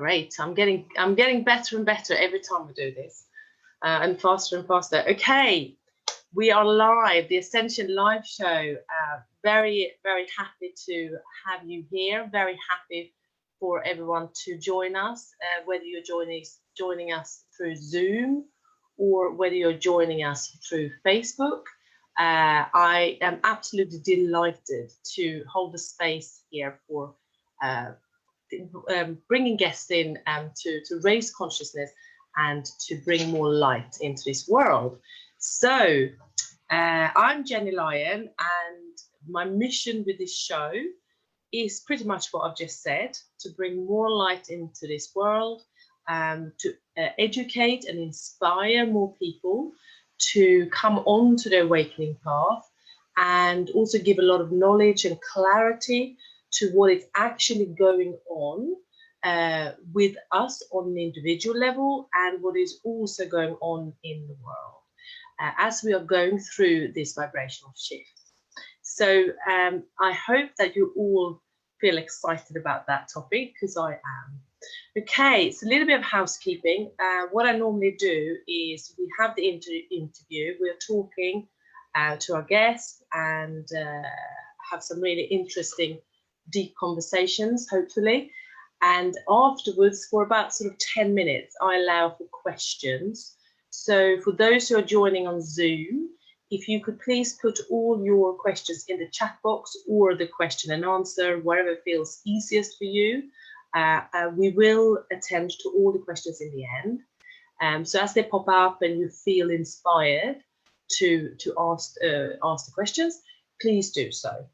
Great. I'm getting better and better every time we do this, and faster and faster. Okay, we are live, the Ascension live show. Very, very happy to have you here. Very happy for everyone to join us, whether you're joining us through Zoom or whether you're joining us through Facebook. I am absolutely delighted to hold the space here for bringing guests in to raise consciousness and to bring more light into this world. So I'm Jenny Lyon, and my mission with this show is pretty much what I've just said, to bring more light into this world, to educate and inspire more people to come on to their awakening path, and also give a lot of knowledge and clarity to what is actually going on with us on an individual level, and what is also going on in the world as we are going through this vibrational shift. So I hope that you all feel excited about that topic, because I am. Okay, it's a little bit of housekeeping. What I normally do is we have the interview, we're talking to our guests and have some really interesting deep conversations, hopefully, and afterwards for about sort of 10 minutes I allow for questions. So for those who are joining on Zoom, if you could please put all your questions in the chat box or the question and answer, whatever feels easiest for you. We will attend to all the questions in the end. So as they pop up and you feel inspired to ask the questions, please do so.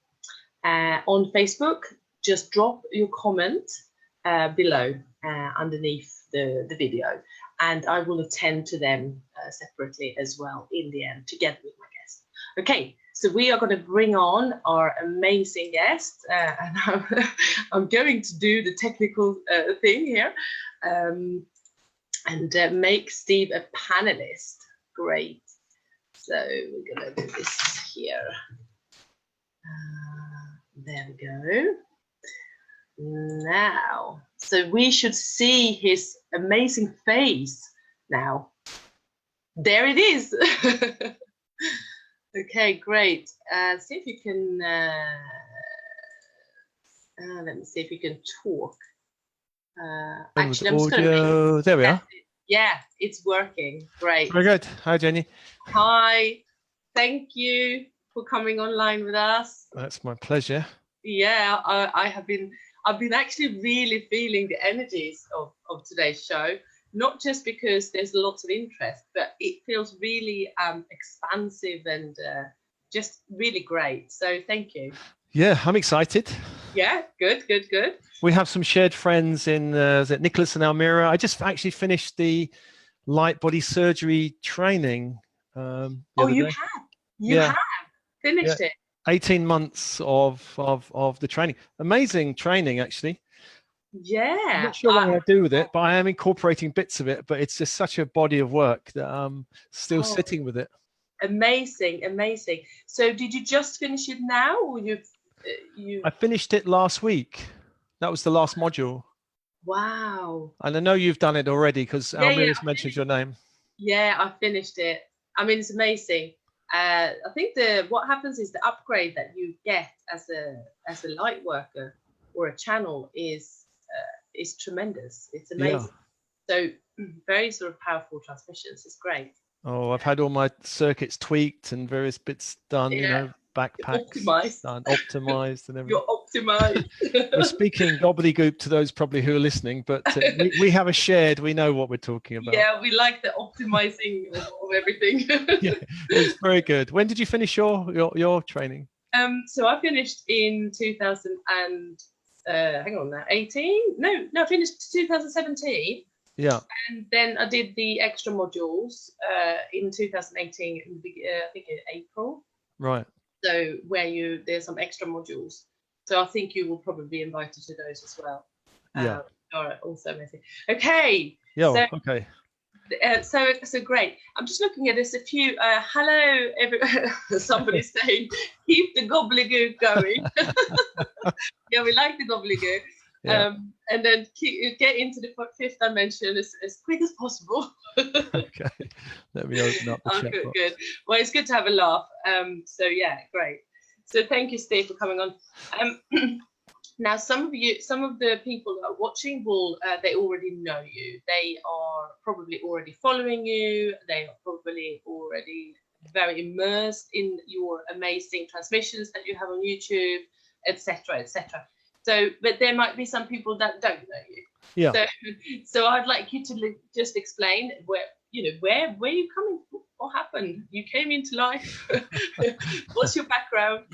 On Facebook, just drop your comment below underneath the video, and I will attend to them separately as well in the end, together with my guest. Okay, so we are going to bring on our amazing guest, and I'm going to do the technical thing here and make Steve a panelist. Great. So we're going to do this here. There we go. Now, so we should see his amazing face now. There it is. Okay, great. See if you can, let me see if you can talk. Actually, I'm just going to there we are. Yeah, it's working. Great. Very good. Hi, Jenny. Hi. Thank you for coming online with us. That's my pleasure. Yeah, I've been actually really feeling the energies of today's show, not just because there's lots of interest, but it feels really expansive and just really great. So thank you. Yeah, I'm excited. Yeah, good. We have some shared friends in is it Nicholas and Almira. I just actually finished the light body surgery training. Oh, you have finished it. 18 months of the training. Amazing training, actually. Yeah. I'm not sure what I do with it, but I am incorporating bits of it. But it's just such a body of work that I'm still sitting with it. Amazing. So did you just finish it now, or you? I finished it last week. That was the last module. Wow. And I know you've done it already because Almira's mentioned your name. Yeah, I finished it. I mean, it's amazing. I think what happens is the upgrade that you get as a light worker or a channel is tremendous. It's amazing. Yeah. So very sort of powerful transmissions. It's great. Oh, I've had all my circuits tweaked and various bits done. Yeah. You know, backpacks optimized and everything. You're optimized. We're speaking gobbledygook to those probably who are listening, but we have a shared. We know what we're talking about. Yeah, we like the optimizing of everything. Yeah, it's very good. When did you finish your training? So I finished in 2000 and hang on now, 18? No, I finished 2017. Yeah. And then I did the extra modules in 2018, I think in April. Right. So there's some extra modules. So I think you will probably be invited to those as well. Yeah. All right, also amazing. Okay. Yeah. Okay. So great. I'm just looking at this. A few. Hello, somebody's saying keep the gobbledygook going. Yeah, we like the gobbledygook. Yeah. And then get into the fifth dimension as quick as possible. Okay. Let me open up the chat good, box. good. Well, it's good to have a laugh. So yeah, great. So thank you, Steve, for coming on. Now, some of the people that are watching they already know you. They are probably already following you. They are probably already very immersed in your amazing transmissions that you have on YouTube, etc., etc. So, but there might be some people that don't know you. Yeah. So I'd like you to just explain where you coming from. What happened? You came into life. What's your background?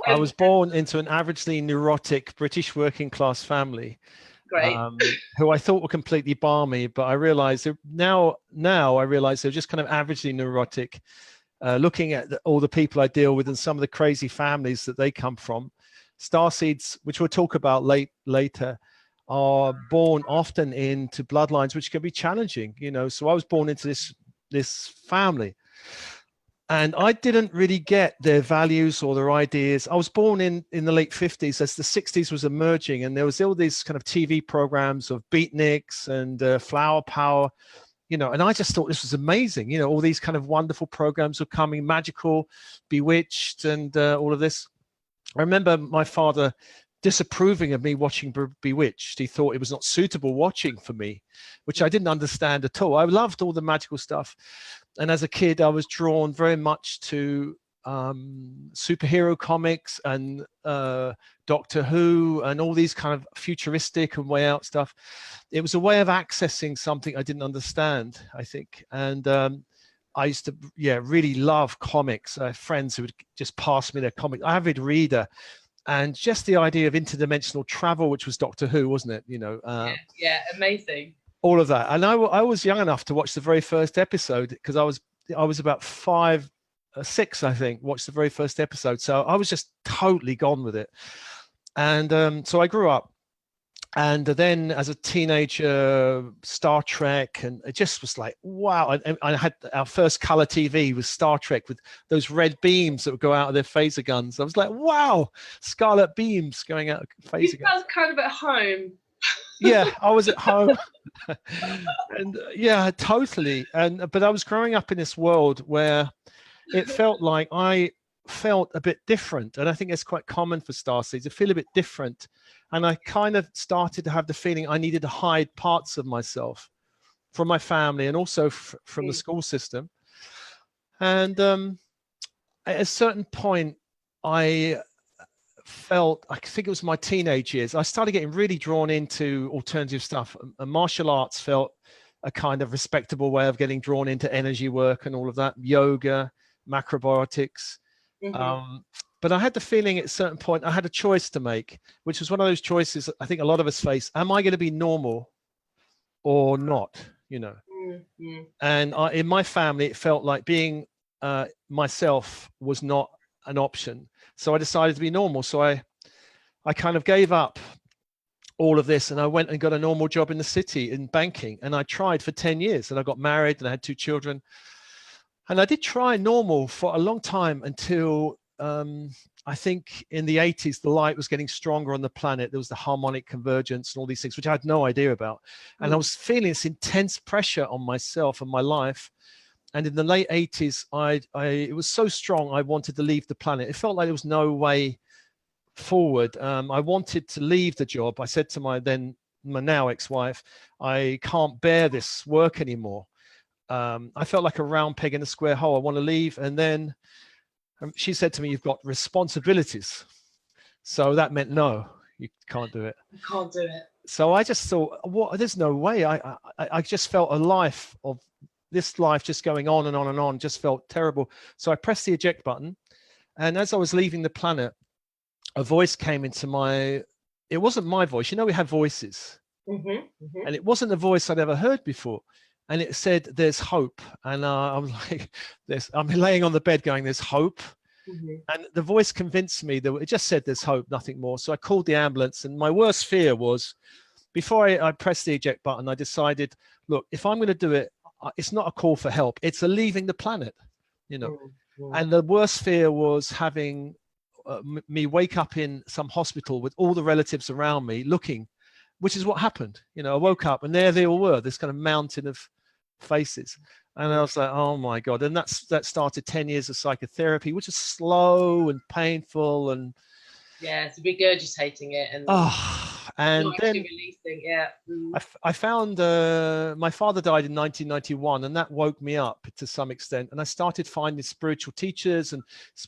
I was born into an averagely neurotic British working class family. Great. Who I thought were completely balmy, but I realized now I realize they're just kind of averagely neurotic. Looking at all the people I deal with and some of the crazy families that they come from, Starseeds, which we'll talk about later, are born often into bloodlines which can be challenging. So I was born into this family, and I didn't really get their values or their ideas. I was born in the late 50s as the 60s was emerging, and there was all these kind of TV programs of beatniks and flower power, and I just thought this was amazing. All these kind of wonderful programs were coming, magical, bewitched, and all of this. I remember my father disapproving of me watching Bewitched. He thought it was not suitable watching for me, which I didn't understand at all. I loved all the magical stuff. And as a kid, I was drawn very much to superhero comics and Doctor Who and all these kind of futuristic and way out stuff. It was a way of accessing something I didn't understand, I think. And I used to, really love comics. I had friends who would just pass me their comics. Avid reader. And just the idea of interdimensional travel, which was Doctor Who, wasn't it? Yeah, amazing. All of that. And I was young enough to watch the very first episode because I was about 5 or 6, I think, watched the very first episode. So I was just totally gone with it. And so I grew up. And then as a teenager, Star Trek, and it just was like, wow. And I had our first color TV was Star Trek with those red beams that would go out of their phaser guns. I was like, wow, scarlet beams going out of phaser guns. You felt kind of at home. Yeah, I was at home. And yeah, totally. But I was growing up in this world where it felt like I felt a bit different. And I think it's quite common for Starseeds to feel a bit different. And I kind of started to have the feeling I needed to hide parts of myself from my family and also from the school system. And at a certain point, I think it was my teenage years, I started getting really drawn into alternative stuff. And martial arts felt a kind of respectable way of getting drawn into energy work and all of that, yoga, macrobiotics. Mm-hmm. But I had the feeling at a certain point I had a choice to make, which was one of those choices I think a lot of us face. Am I going to be normal or not? Mm-hmm. And in my family, it felt like being myself was not an option. So I decided to be normal. So I kind of gave up all of this and I went and got a normal job in the city in banking. And I tried for 10 years and I got married and I had 2 children. And I did try normal for a long time until I think in the 80s, the light was getting stronger on the planet. There was the harmonic convergence and all these things, which I had no idea about. And I was feeling this intense pressure on myself and my life. And in the late 80s, it was so strong, I wanted to leave the planet. It felt like there was no way forward. I wanted to leave the job. I said to my now ex-wife, I can't bear this work anymore. I felt like a round peg in a square hole. I want to leave. And then she said to me, you've got responsibilities. So that meant, no, you can't do it. You can't do it. So I just thought, there's no way. I just felt a life of this life just going on and on and on, just felt terrible. So I pressed the eject button. And as I was leaving the planet, a voice came into it wasn't my voice. We have voices. Mm-hmm, mm-hmm. And it wasn't a voice I'd ever heard before. And it said, there's hope. And I was like, I'm laying on the bed going, there's hope. Mm-hmm. And the voice convinced me that it just said there's hope, nothing more. So I called the ambulance. And my worst fear was, before I pressed the eject button, I decided, look, if I'm going to do it, it's not a call for help. It's a leaving the planet, Mm-hmm. And the worst fear was having me wake up in some hospital with all the relatives around me looking which is what happened. You know, I woke up and there they all were, this kind of mountain of faces. And I was like, oh my God. And that started 10 years of psychotherapy, which is slow and painful and it's regurgitating it and and not then releasing. I found my father died in 1991, and that woke me up to some extent. And I started finding spiritual teachers, and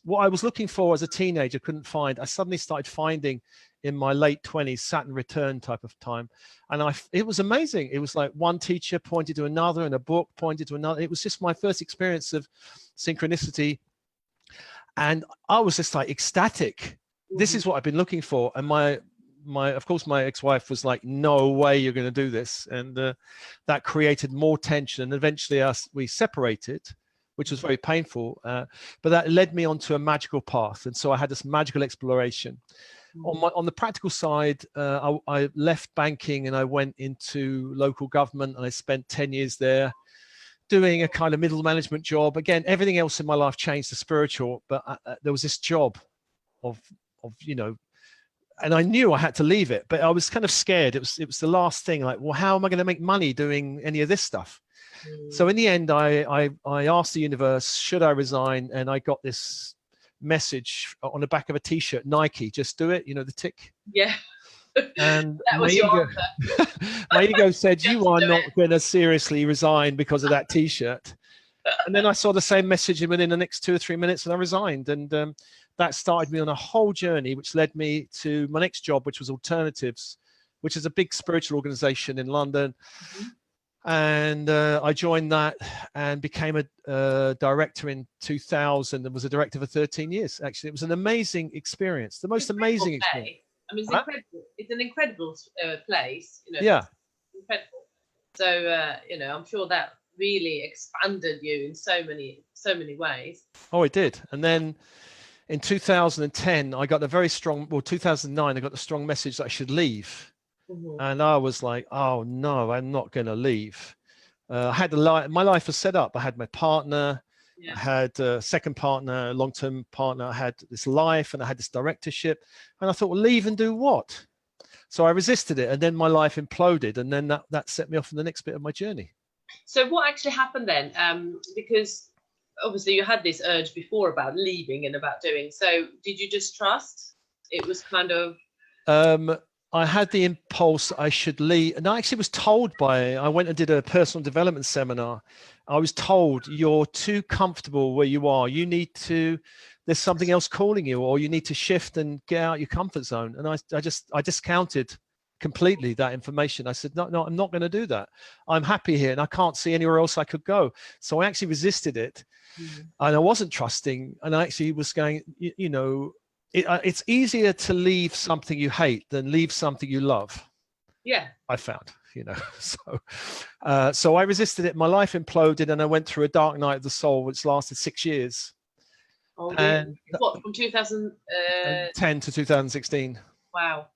what I was looking for as a teenager couldn't find. I suddenly started finding in my late 20s, Saturn return type of time. And it was amazing. It was like one teacher pointed to another and a book pointed to another. It was just my first experience of synchronicity. And I was just like ecstatic. This is what I've been looking for. And of course, my ex-wife was like, no way you're going to do this. And that created more tension. And eventually we separated, which was very painful. But that led me onto a magical path. And so I had this magical exploration. On the practical side, I left banking and I went into local government, and I spent 10 years there doing a kind of middle management job. Again, everything else in my life changed to spiritual, but there was this job of, you know, and I knew I had to leave it, but I was kind of scared. It was the last thing, like, well, how am I going to make money doing any of this stuff? So in the end, I asked the universe, should I resign? And I got this message on the back of a t-shirt, Nike, just do it, you know, the tick. Yeah. And that was your answer. My ego said, you are not going to seriously resign because of that t-shirt. And then I saw the same message within the next 2 or 3 minutes, and I resigned. And that started me on a whole journey, which led me to my next job, which was Alternatives, which is a big spiritual organization in London. And I joined that and became a director in 2000, and was a director for 13 years. Actually, it was an amazing experience, the most amazing experience. I mean, it's incredible. It's an incredible place, you know. Yeah. Incredible. So, you know, I'm sure that really expanded you in so many ways. Oh, it did. And then in 2010, I got a very strong, 2009, I got a strong message that I should leave. And I was like, oh no, I'm not going to leave. I had my life was set up. I had my partner, I had a second partner, a long-term partner. I had this life and I had this directorship. And I thought, well, leave and do what? So I resisted it. And then my life imploded. And then that set me off on the next bit of my journey. So what actually happened then? Because obviously you had this urge before about leaving and about doing. So did you just trust? It was kind of... I had the impulse I should leave. And I actually was told I went and did a personal development seminar. I was told, you're too comfortable where you are. You need to, there's something else calling you, or you need to shift and get out your comfort zone. And I discounted completely that information. I said, no, I'm not going to do that. I'm happy here and I can't see anywhere else I could go. So I actually resisted it. And I wasn't trusting. And I actually was going, you know, it's easier to leave something you hate than leave something you love. Yeah, I found, you know. So I resisted it. My life imploded, and I went through a dark night of the soul, which lasted 6 years. Oh, and what, from 2010 to 2016? Wow.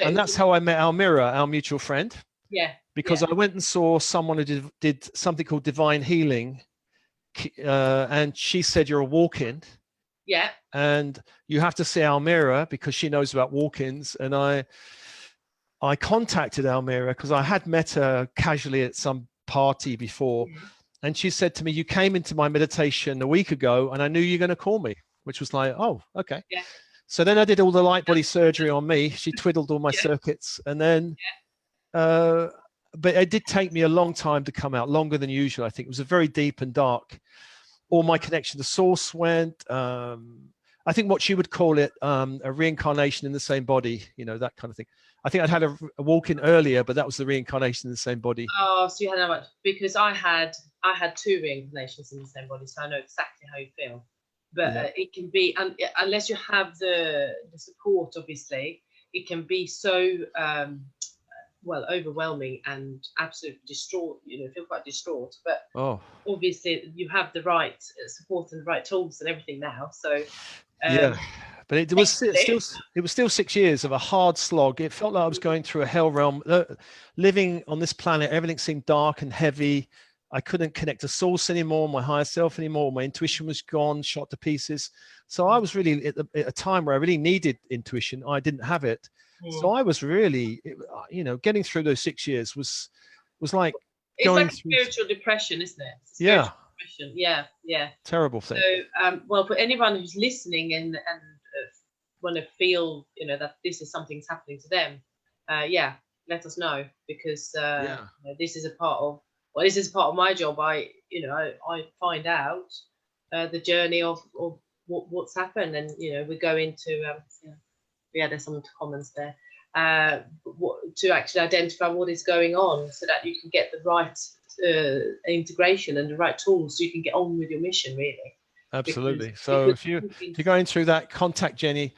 And that's how I met Almira, our mutual friend. Yeah. Because I went and saw someone who did something called divine healing, and she said, you're a walk-in. Yeah. And you have to see Almira because she knows about walk-ins. And I contacted Almira because I had met her casually at some party before. And she said to me, you came into my meditation a week ago and I knew you're going to call me, which was like, oh, okay. Yeah. So then I did all the light body surgery on me. She twiddled all my circuits. And then, but it did take me a long time to come out, longer than usual. I think it was a very deep and dark. All my connection to source went. I think what she would call it a reincarnation in the same body, you know, that kind of thing. I think I'd had a walk-in earlier, but that was the reincarnation in the same body. Oh, so you had that much, because I had 2 reincarnations in the same body, so I know exactly how you feel. But it can be, unless you have the support, obviously, it can be so well, overwhelming and absolutely distraught, you know, feel quite distraught. But obviously you have the right support and the right tools and everything now. So yeah, but it was still 6 years of a hard slog. It felt like I was going through a hell realm. Living on this planet, everything seemed dark and heavy. I couldn't connect to source anymore, my higher self anymore. My intuition was gone, shot to pieces. So I was really at a time where I really needed intuition. I didn't have it. So I was really, you know, getting through those 6 years was like It's going like through. spiritual depression, isn't it? Yeah. Depression. Yeah, yeah. Terrible thing. So, well, for anyone who's listening and want to feel, you know, that this is something's happening to them, yeah, let us know, because you know, this is a part of, well, this is part of my job. I find out the journey of what's happened, and you know, we go into yeah, there's some comments there. To actually identify what is going on, so that you can get the right integration and the right tools, so you can get on with your mission, really. Absolutely. So if you're going through that, contact Jenny.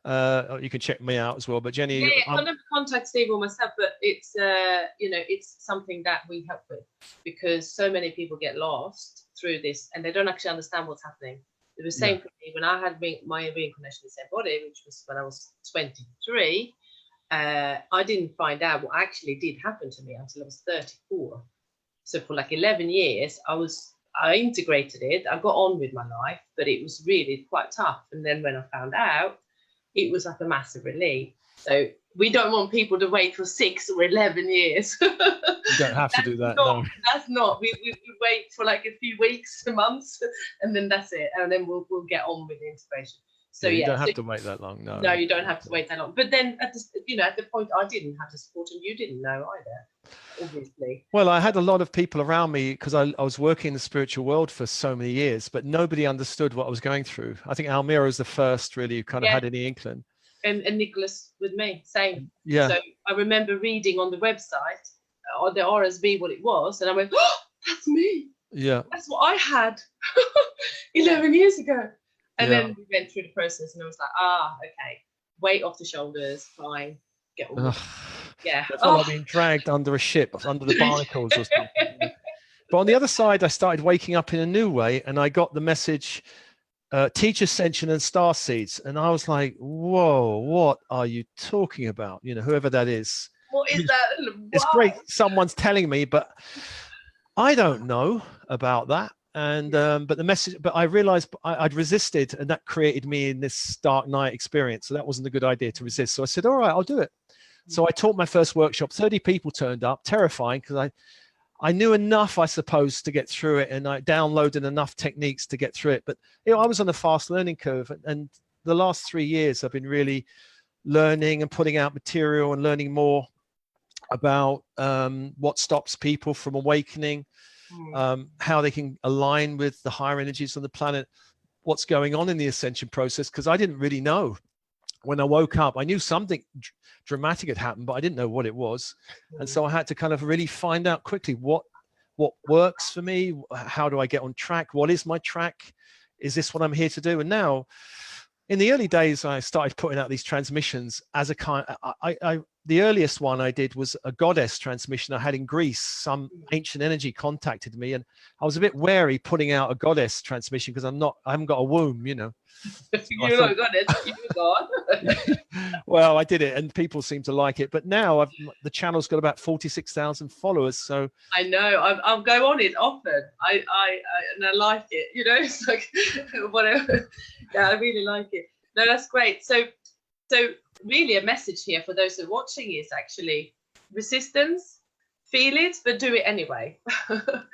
You can check me out as well. But Jenny, yeah, I never contact Steve or myself, but it's you know, it's something that we help with, because so many people get lost through this and they don't actually understand what's happening. It was the same for me when I had my reincarnation in the same body, which was when I was 23. I didn't find out what actually did happen to me until I was 34. So for like 11 years, I integrated it. I got on with my life, but it was really quite tough. And then when I found out, it was like a massive relief. So we don't want people to wait for 6 or 11 years. You don't have to do that. No, that's not. We wait for like a few weeks, months, and then that's it. And then we'll get on with the integration. So you don't have to wait that long. No, you don't have to wait that long. But then at the point, I didn't have the support, and you didn't know either, obviously. Well, I had a lot of people around me, because I was working in the spiritual world for so many years, but nobody understood what I was going through. I think Almira was the first really who kind of had any inkling. And Nicholas with me, same. Yeah. So I remember reading on the website or the RSV what it was, and I went, "Oh, that's me. Yeah. That's what I had 11 years ago." And then we went through the process, and I was like, okay, weight off the shoulders, fine, get on. Yeah. I felt like being dragged under a ship, under the barnacles or something. But on the other side, I started waking up in a new way, and I got the message, teach Ascension and Starseeds. And I was like, whoa, what are you talking about? You know, whoever that is. What is that? It's great someone's telling me, but I don't know about that. And but the message, but I realized I'd resisted, and that created me in this dark night experience. So that wasn't a good idea to resist. So I said, all right, I'll do it. So I taught my first workshop. 30 people turned up, terrifying, because I knew enough, I suppose, to get through it, and I downloaded enough techniques to get through it. But you know, I was on a fast learning curve, and the last 3 years I've been really learning and putting out material and learning more about what stops people from awakening, how they can align with the higher energies on the planet, what's going on in the ascension process, because I didn't really know. When I woke up, I knew something dramatic had happened, but I didn't know what it was. And so I had to kind of really find out quickly what works for me. How do I get on track? What is my track? Is this what I'm here to do? And now, in the early days, I started putting out these transmissions as a kind. The earliest one I did was a goddess transmission I had in Greece. Some ancient energy contacted me, and I was a bit wary putting out a goddess transmission because I haven't got a womb, you know. You're not goddess, you're God. Well, I did it, and people seem to like it. But now the channel's got about 46,000 followers. So I know I'll go on it often. I like it. You know, it's like whatever. Yeah, I really like it. No, that's great. So really a message here for those who are watching is actually resistance. Feel it, but do it anyway.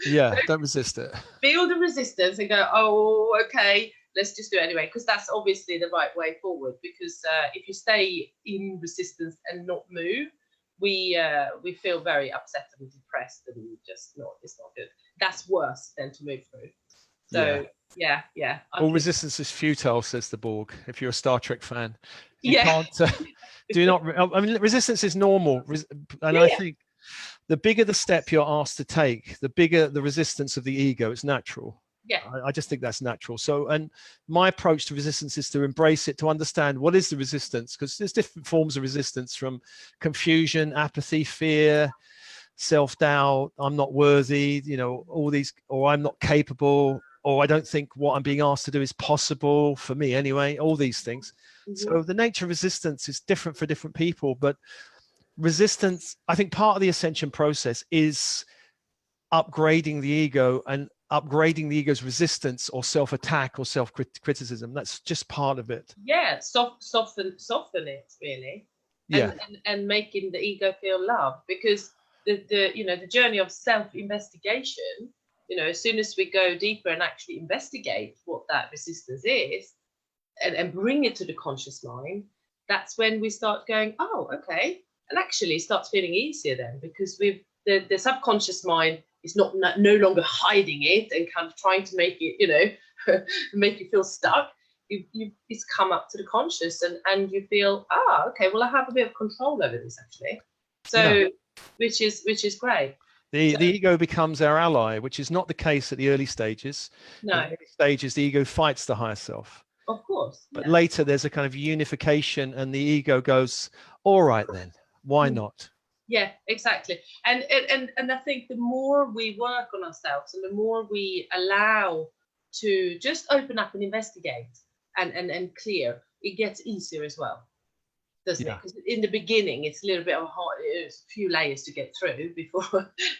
Yeah, don't resist it. Feel the resistance and go, oh, okay, let's just do it anyway, because that's obviously the right way forward. Because if you stay in resistance and not move, we feel very upset and depressed, and just it's not good. That's worse than to move through. So yeah. All resistance is futile, says the Borg. If you're a Star Trek fan, you can't. Do not. I mean, resistance is normal, and I think the bigger the step you're asked to take, the bigger the resistance of the ego. It's natural. Yeah. I just think that's natural. So, and my approach to resistance is to embrace it, to understand what is the resistance, because there's different forms of resistance, from confusion, apathy, fear, self-doubt, I'm not worthy, you know, all these, or I'm not capable, or I don't think what I'm being asked to do is possible for me anyway, all these things. So the nature of resistance is different for different people, but resistance, I think part of the ascension process is upgrading the ego and upgrading the ego's resistance or self-attack or self-criticism. That's just part of it. Yeah, soften it, really. Yeah. And making the ego feel loved, because the journey of self-investigation, as soon as we go deeper and actually investigate what that resistance is, and bring it to the conscious mind, that's when we start going, oh, okay, and actually it starts feeling easier then, because the subconscious mind is no longer hiding it and kind of trying to make it, make you feel stuck. It's come up to the conscious, and you feel, okay, well, I have a bit of control over this actually. So, yeah. which is great. The ego becomes our ally, which is not the case at the early stages. No. In the early stages, the ego fights the higher self. Of course. But later there's a kind of unification, and the ego goes, all right then, why not? Yeah, exactly. And I think the more we work on ourselves, and the more we allow to just open up and investigate and clear, it gets easier as well, doesn't it? Because in the beginning it's a little bit of a few layers to get through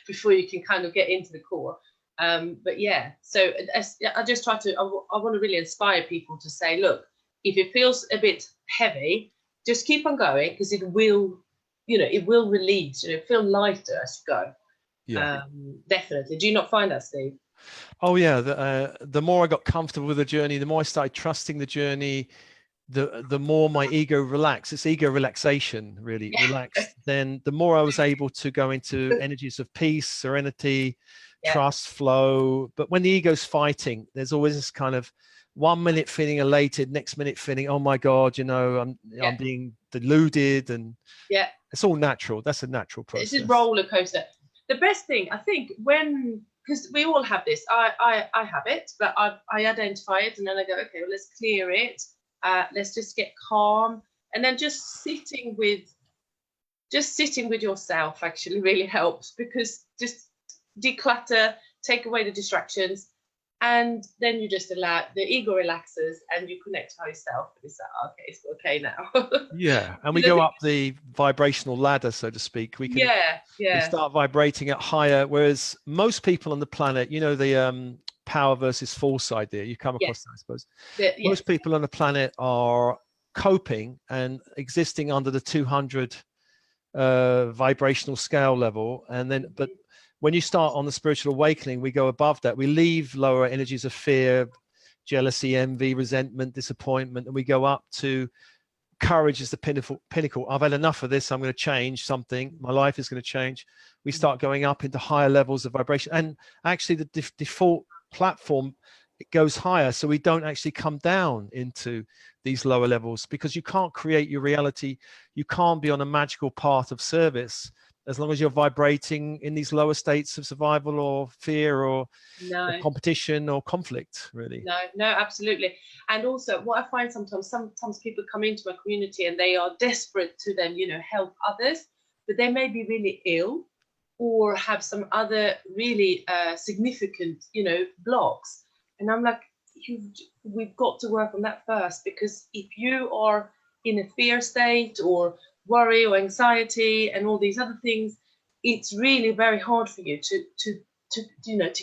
before you can kind of get into the core. But yeah, so I just try to, I want to really inspire people to say, look, if it feels a bit heavy, just keep on going, because it will release, feel lighter as you go. Yeah. Definitely. Do you not find that, Steve? Oh yeah, the more I got comfortable with the journey, the more I started trusting the journey, the more my ego relaxed. It's ego relaxation, really relaxed. Then the more I was able to go into energies of peace, serenity, trust, flow. But when the ego's fighting, there's always this kind of 1 minute feeling elated, next minute feeling, oh my God, I'm being deluded, and it's all natural. That's a natural process. It's a roller coaster. The best thing, I think, because we all have this, I have it, but I identify it, and then I go, okay, well, let's clear it. Let's just get calm, and then just sitting with yourself actually really helps, because just declutter, take away the distractions, and then you just allow the ego relaxes, and you connect to yourself, and it's like, okay, it's okay now. Yeah, and we go up the vibrational ladder, so to speak. We can we start vibrating at higher, whereas most people on the planet, the power versus force idea, you come across that, I suppose. Most people on the planet are coping and existing under the 200 vibrational scale level, and then but when you start on the spiritual awakening, we go above that. We leave lower energies of fear, jealousy, envy, resentment, disappointment, and we go up to courage is the pinnacle. I've had enough of this. I'm going to change something. My life is going to change. We start going up into higher levels of vibration, and actually the default platform, it goes higher, so we don't actually come down into these lower levels, because you can't create your reality. You can't be on a magical path of service as long as you're vibrating in these lower states of survival or fear or competition or conflict, really. No, absolutely. And also what I find sometimes people come into my community and they are desperate to then, help others, but they may be really ill or have some other really significant, blocks. And I'm like, we've got to work on that first, because if you are in a fear state or worry or anxiety and all these other things, it's really very hard for you to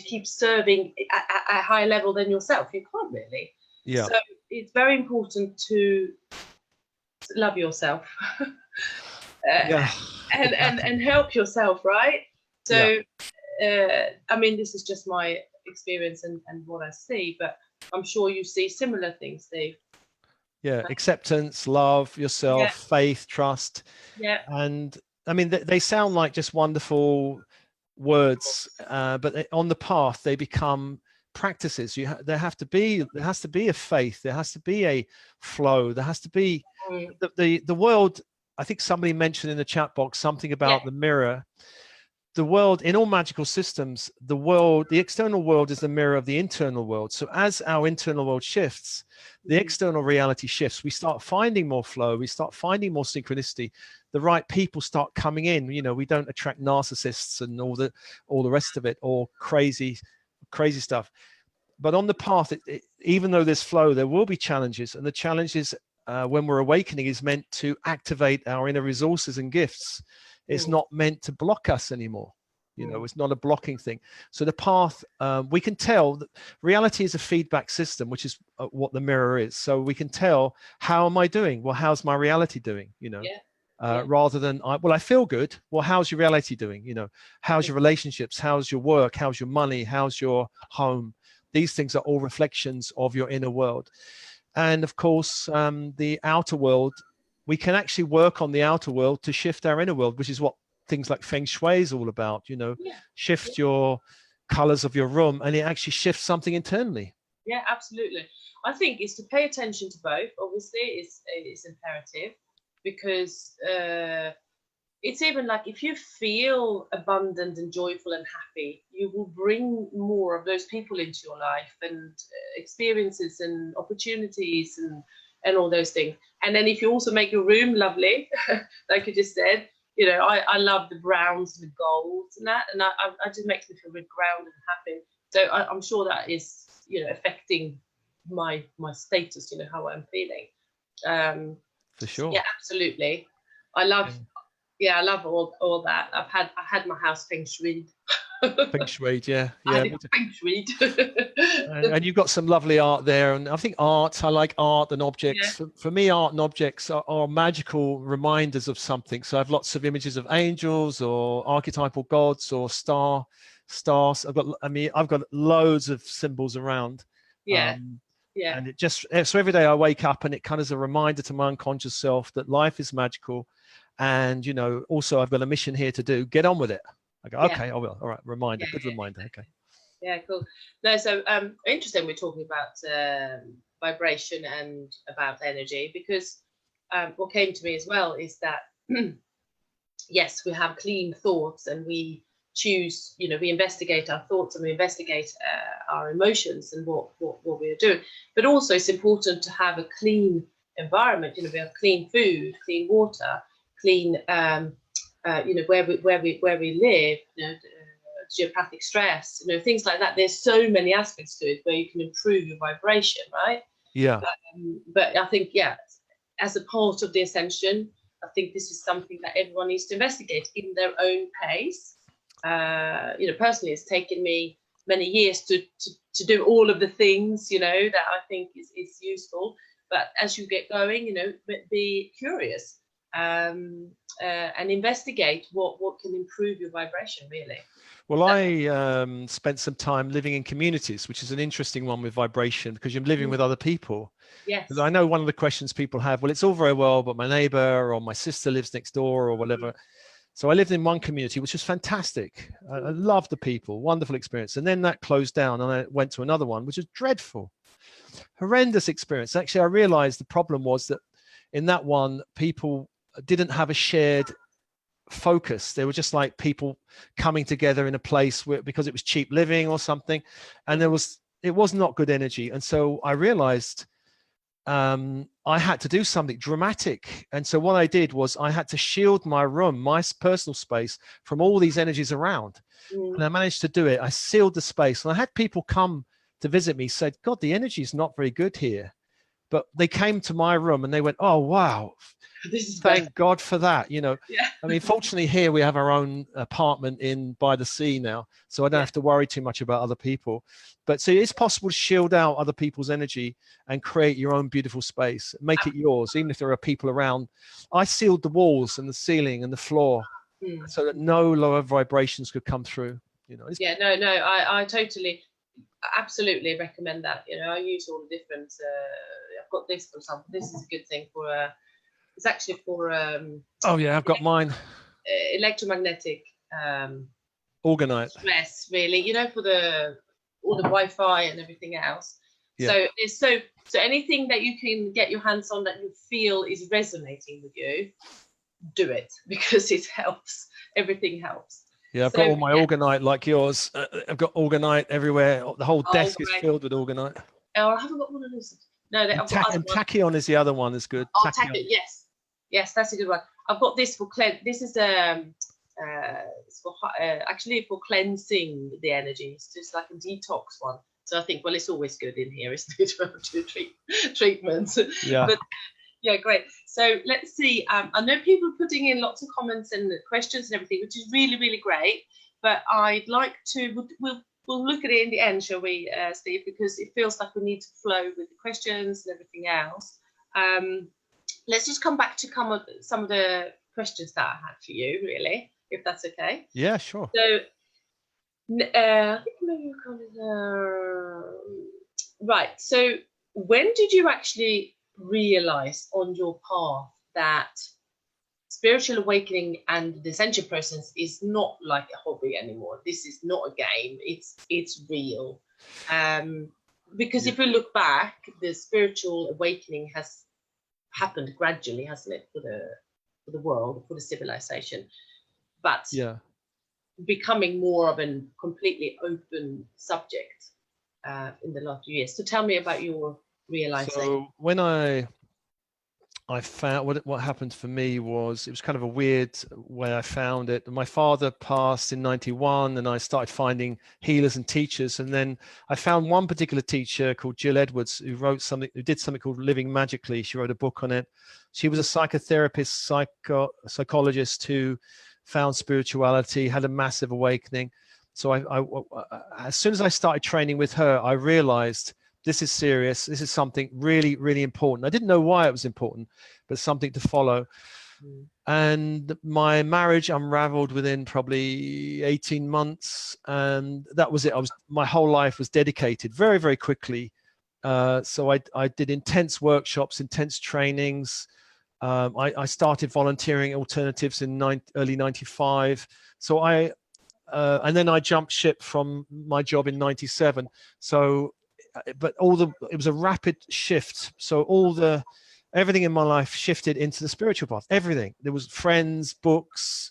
keep serving at a higher level than yourself. You can't really. Yeah. So it's very important to love yourself and help yourself, right? So this is just my experience and what I see, but I'm sure you see similar things, Steve. Yeah, acceptance, love yourself, faith, trust. Yeah. And they sound like just wonderful words, but on the path they become practices. There has to be a faith, there has to be a flow, there has to be the world. I think somebody mentioned in the chat box something about the mirror. The world, in all magical systems, the external world is the mirror of the internal world. So as our internal world shifts, the external reality shifts. We start finding more flow. We start finding more synchronicity. The right people start coming in. We don't attract narcissists and all the rest of it, or crazy stuff. But on the path, even though there's flow, there will be challenges. And the challenges when we're awakening is meant to activate our inner resources and gifts. It's not meant to block us anymore. It's not a blocking thing. So the path, we can tell that reality is a feedback system, which is what the mirror is. So we can tell, how am I doing? Well, how's my reality doing? rather than I feel good. Well, how's your reality doing? You know, how's your relationships? How's your work? How's your money? How's your home? These things are all reflections of your inner world. And of course, the outer world, we can actually work on the outer world to shift our inner world, which is what things like feng shui is all about. You know, shift your colors of your room, and it actually shifts something internally. Yeah, absolutely. I think it's to pay attention to both. Obviously, it's imperative, because it's even like if you feel abundant and joyful and happy, you will bring more of those people into your life, and experiences and opportunities and all those things. And then if you also make your room lovely, like you just said, you know, I love the browns and the golds and that, and I just makes me feel really grounded and happy. So I'm sure that is, you know, affecting my status, you know, how I'm feeling. For sure. Yeah, absolutely. I love I love all that. I had my house feng shui. Feng shui, yeah. I had it feng shui. And you've got some lovely art there, and I think I like art and objects. For me, art and objects are magical reminders of something. So I have lots of images of angels or archetypal gods or stars. I've got loads of symbols around. And it just, so every day I wake up and it kind of is a reminder to my unconscious self that life is magical. And, you know, also I've got a mission here to do. Get on with it. I go, okay, I will. All right, reminder, good reminder. Okay. Yeah, cool. No, so interesting. We're talking about vibration and about energy, because what came to me as well is that yes, we have clean thoughts, and we choose. You know, we investigate our thoughts, and we investigate our emotions and what we are doing. But also, it's important to have a clean environment. You know, we have clean food, clean water, clean. You know, where we live. You know. Geopathic stress, you know, things like that. There's so many aspects to it where you can improve your vibration, right? Yeah. But I think, as a part of the Ascension, I think this is something that everyone needs to investigate in their own pace. You know, personally, it's taken me many years to do all of the things, you know, that I think is useful. But as you get going, you know, be curious and investigate what can improve your vibration, really. Well, I spent some time living in communities, which is an interesting one with vibration, because you're living with other people. Yes. Because I know one of the questions people have, well, it's all very well, but my neighbor or my sister lives next door or whatever. So I lived in one community, which was fantastic. I loved the people, wonderful experience. And then that closed down and I went to another one, which was dreadful, horrendous experience. Actually, I realized the problem was that in that one, people didn't have a shared focus. They were just like people coming together in a place where, because it was cheap living or something, and it was not good energy. And so I realized I had to do something dramatic. And so what I did was I had to shield my room, my personal space, from all these energies around. And I managed to do it. I sealed the space, and I had people come to visit me, said, God, the energy is not very good here. But they came to my room and they went, oh, wow. Thank God for that. You know, I mean, fortunately here we have our own apartment by the sea now, so I don't have to worry too much about other people. But so it's possible to shield out other people's energy and create your own beautiful space, make it yours, even if there are people around. I sealed the walls and the ceiling and the floor so that no lower vibrations could come through. You know. I totally, absolutely recommend that. You know, I use all the different. I've got this, for example. This is a good thing for. It's actually for oh yeah, I've got mine. Electromagnetic Orgonite. Stress, really, you know, for all the Wi-Fi and everything else. Yeah. So anything that you can get your hands on that you feel is resonating with you, do it, because it helps. Everything helps. Yeah, I've got all my Orgonite like yours. I've got Orgonite everywhere. The whole desk is filled with Orgonite. Oh, I haven't got one of those. No, and Tachyon is the other one. Is good. Oh, Tachyon, yes, that's a good one. I've got this for this is it's for actually for cleansing the energy. It's just like a detox one. So I think, well, it's always good in here, isn't it, to treatments? Yeah. But yeah, great. So let's see. I know people are putting in lots of comments and questions and everything, which is really, really great. But I'd like to. We'll look at it in the end, shall we, Steve? Because it feels like we need to flow with the questions and everything else. Let's just come back to some of the questions that I had for you, really, if that's okay. Yeah, sure. So, I think maybe right. So, when did you actually realize on your path that spiritual awakening and the ascension process is not like a hobby anymore? This is not a game. It's real. Because if we look back, the spiritual awakening has happened gradually, hasn't it, for the world, for the civilization, but becoming more of a completely open subject in the last few years. So tell me about your realization. So when I found what happened for me was, it was kind of a weird way I found it. My father passed in 91 and I started finding healers and teachers. And then I found one particular teacher called Jill Edwards who did something called Living Magically. She wrote a book on it. She was a psychotherapist, psychologist who found spirituality, had a massive awakening. So as soon as I started training with her, I realized this is serious. This is something really, really important. I didn't know why it was important, but something to follow. And my marriage unraveled within probably 18 months. And that was it. My whole life was dedicated very, very quickly. So I did intense workshops, intense trainings. I started volunteering alternatives in early 95. So and then I jumped ship from my job in 97. So but it was a rapid shift. So everything in my life shifted into the spiritual path. Everything. There was friends, books,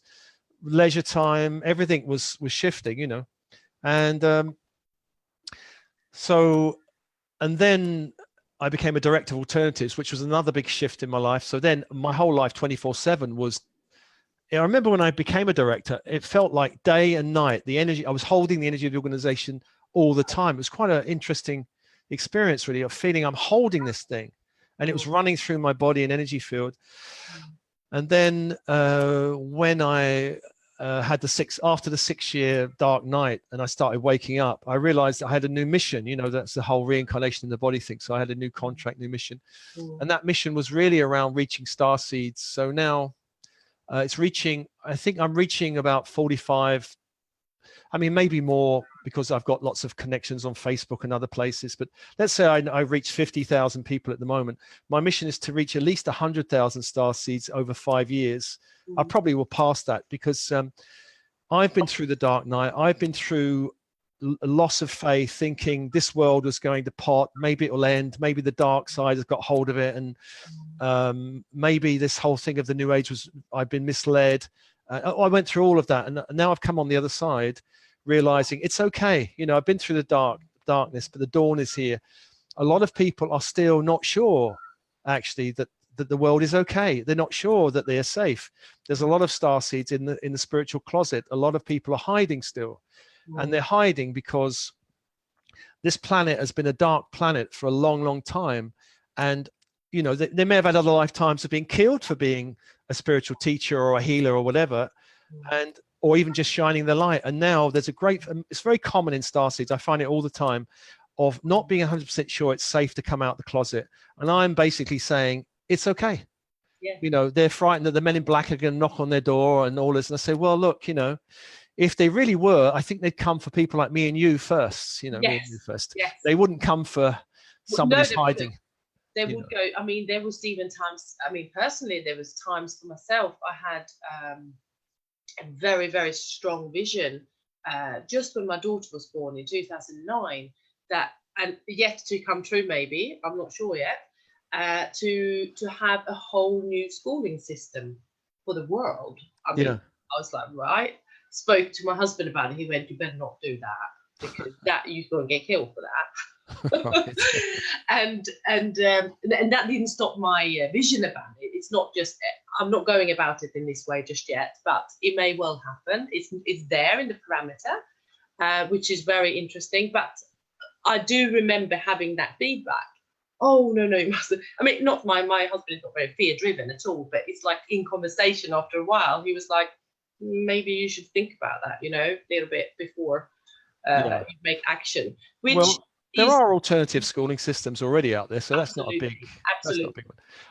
leisure time, everything was shifting, And and then I became a director of alternatives, which was another big shift in my life. So then my whole life 24/7 was, I remember when I became a director, it felt like day and night, the energy, I was holding the energy of the organization all the time. It was quite an interesting experience, really, of feeling I'm holding this thing and it was running through my body and energy field. And then when I had after the 6-year dark night and I started waking up, I realized I had a new mission. That's the whole reincarnation in the body thing. So I had a new contract, new mission. And that mission was really around reaching Starseeds. So now I think I'm reaching about 45. I mean, maybe more because I've got lots of connections on Facebook and other places. But let's say I reach 50,000 people at the moment. My mission is to reach at least 100,000 Starseeds over 5 years. I probably will pass that because I've been through the dark night. I've been through a loss of faith, thinking this world was going to pot. Maybe it will end. Maybe the dark side has got hold of it. And maybe this whole thing of the new age I've been misled. I went through all of that. And now I've come on the other side, realizing it's okay. I've been through the darkness, but the dawn is here. A lot of people are still not sure, actually, that the world is okay. They're not sure that they are safe. There's a lot of starseeds in the spiritual closet. A lot of people are hiding still. And they're hiding because this planet has been a dark planet for a long, long time. And, they may have had other lifetimes of being killed for being a spiritual teacher or a healer or whatever, or even just shining the light. And now there's it's very common in starseeds. I find it all the time, of not being 100% sure it's safe to come out the closet. And I'm basically saying, it's okay. Yeah. They're frightened that the men in black are going to knock on their door and all this. And I say, well, look, if they really were, I think they'd come for people like me and you first, me and you first. Yes. They wouldn't come for somebody who's hiding. They would go. I mean, there was even times, personally, there was times for myself, I had a very, very strong vision just when my daughter was born in 2009, and yet to come true, maybe, I'm not sure yet, to have a whole new schooling system for the world. I was like, right. Spoke to my husband about it. He went, you better not do that, because you're going to get killed for that. and that didn't stop my vision about it. It's not just, I'm not going about it in this way just yet, but it may well happen. It's there in the parameter, which is very interesting. But I do remember having that feedback. Oh, no, you must. Not my husband is not very fear driven at all, but it's like in conversation after a while, he was like, maybe you should think about that, a little bit before you make action. Which, there are alternative schooling systems already out there, so that's not a big one.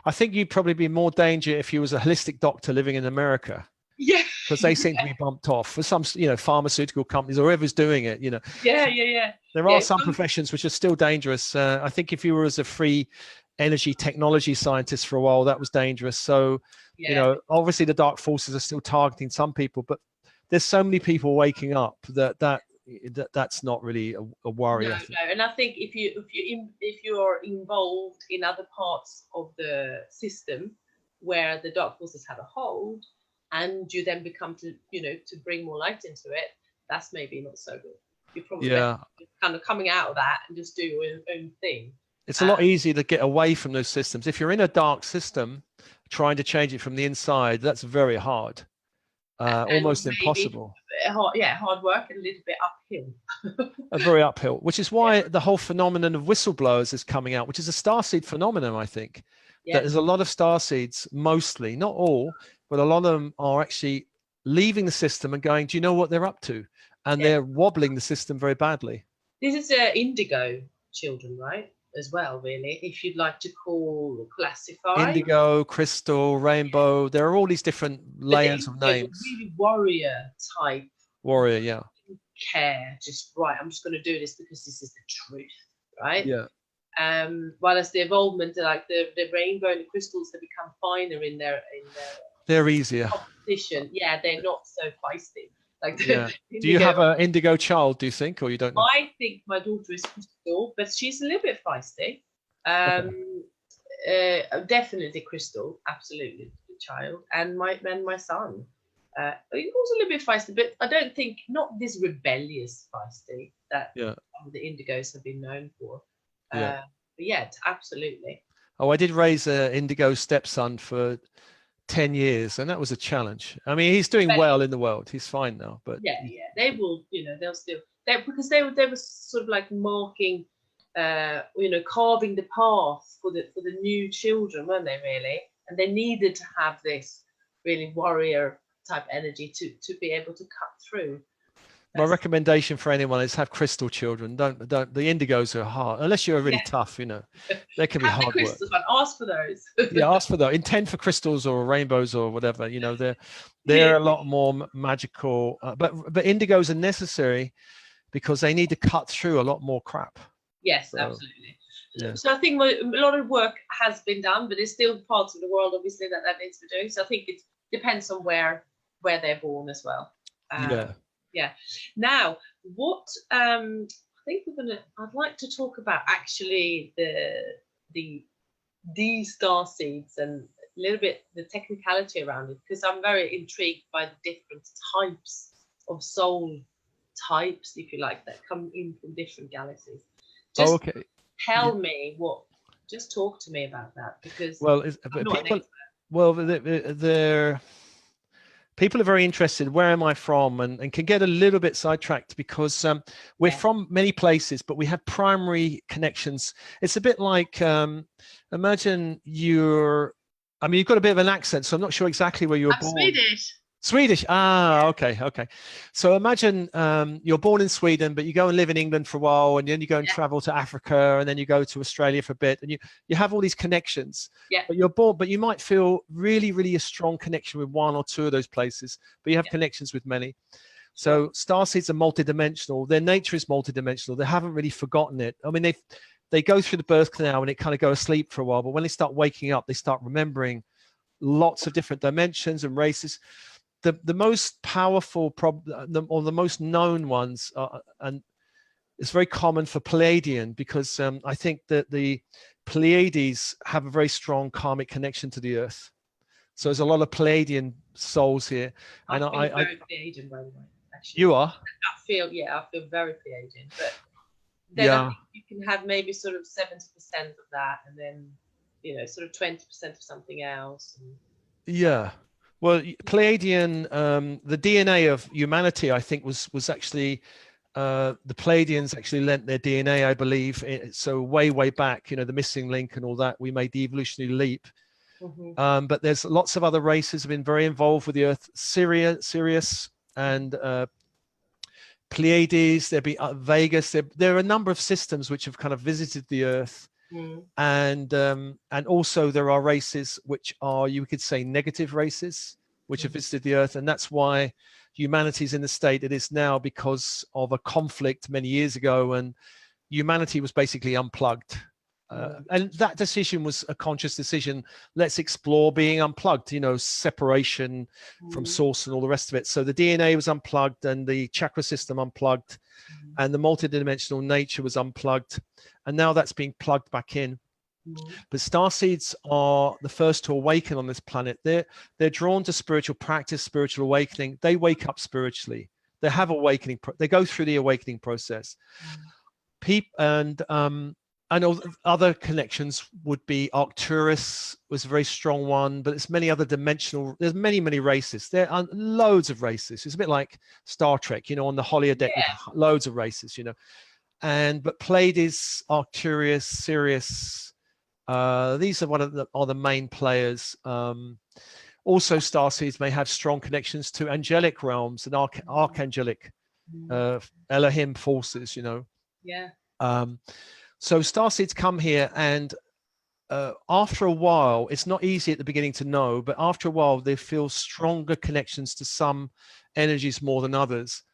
I think you'd probably be more danger if you was a holistic doctor living in America. Yeah, because they seem to be bumped off for some, pharmaceutical companies or whoever's doing it. There are some professions which are still dangerous. I think if you were as a free energy technology scientist for a while, that was dangerous. So, obviously the dark forces are still targeting some people, but there's so many people waking up that's not really a worry. No, and I think if you're involved in other parts of the system where the dark forces have a hold, and you then become to bring more light into it, that's maybe not so good. You're probably kind of coming out of that and just do your own thing. It's a lot easier to get away from those systems. If you're in a dark system, trying to change it from the inside, that's very hard, almost impossible. Hard work and a little bit uphill. Very uphill, which is why the whole phenomenon of whistleblowers is coming out, which is a starseed phenomenon, I think. That there's a lot of starseeds, mostly, not all, but a lot of them are actually leaving the system and going, do you know what they're up to? And they're wobbling the system very badly. This is indigo children, right? As well, really, if you'd like to classify. Indigo, crystal, rainbow, there are all these different layers of names. Really warrior type. Warrior, yeah. Care, just right, I'm just going to do this because this is the truth, right? Yeah. While as the evolvement, like the rainbow and the crystals, they become finer in their they're easier competition. Yeah, they're not so feisty. Like do you have an indigo child, do you think, or you don't know? I think my daughter is crystal, but she's a little bit feisty. Definitely crystal, absolutely, the child, and my son. He's also a little bit feisty, but I don't think not this rebellious feisty that some of the indigos have been known for. But absolutely. Oh, I did raise an indigo stepson for 10 years, and that was a challenge. I mean, he's doing well in the world. He's fine now, but they will, they'll still, because they were sort of like marking, carving the path for the new children, weren't they, really? And they needed to have this really warrior type energy to be able to cut through. My recommendation for anyone is have crystal children. Don't the indigos are hard unless you're really tough, they can be hard work. Ask for those. Ask for those. Intend for crystals or rainbows or whatever. They're a lot more magical. But indigos are necessary because they need to cut through a lot more crap. Yes, absolutely. Yeah. So I think a lot of work has been done, but there's still parts of the world, obviously, that needs to be doing. So I think it depends on where they're born as well. Now, what I think I'd like to talk about actually the starseeds and a little bit the technicality around it, because I'm very intrigued by the different types of soul types, if you like, that come in from different galaxies. Just tell me just talk to me about that, because people are very interested, where am I from, and can get a little bit sidetracked because we're from many places, but we have primary connections. It's a bit like, imagine you've got a bit of an accent, so I'm not sure exactly where you were born. Swedish. Okay. So imagine you're born in Sweden, but you go and live in England for a while, and then you go and travel to Africa, and then you go to Australia for a bit, and you have all these connections. But you're born, but you might feel really, really a strong connection with one or two of those places, but you have connections with many. So starseeds are multidimensional. Their nature is multidimensional. They haven't really forgotten it. I mean, they go through the birth canal and it kind of go asleep for a while, but when they start waking up, they start remembering lots of different dimensions and races. The most powerful or the most known ones and it's very common for Pleiadian, because I think that the Pleiades have a very strong karmic connection to the earth. So there's a lot of Pleiadian souls here. And I feel very Pleiadian, by the way. Actually. You are? I feel very Pleiadian, but then I think you can have maybe sort of 70% of that, and then sort of 20% of something else. Well, Pleiadian, the DNA of humanity, I think, was actually the Pleiadians actually lent their DNA, I believe. So way back, the missing link and all that, we made the evolutionary leap. Mm-hmm. But there's lots of other races have been very involved with the Earth. Sirius and Pleiades, there'd be Vegas. There are a number of systems which have kind of visited the Earth. And also there are races which are, you could say, negative races which have visited the Earth, and that's why humanity is in the state it is now, because of a conflict many years ago, and humanity was basically unplugged. And that decision was a conscious decision. Let's explore being unplugged, you know, separation from source and all the rest of it. So the DNA was unplugged, and the chakra system unplugged, and the multidimensional nature was unplugged, and now that's being plugged back in. But starseeds are the first to awaken on this planet. They're drawn to spiritual practice, spiritual awakening. They wake up spiritually. They have awakening. They go through the awakening process. And other connections would be Arcturus was a very strong one, but there's many other dimensional. There's many races. There are loads of races. It's a bit like Star Trek, you know, on the holodeck, with loads of races, you know. But Pleiades, Arcturus, Sirius, these are the main players. Also, starseeds may have strong connections to angelic realms and archangelic Elohim forces, you know. So starseeds come here, and after a while, it's not easy at the beginning to know, but after a while, they feel stronger connections to some energies more than others.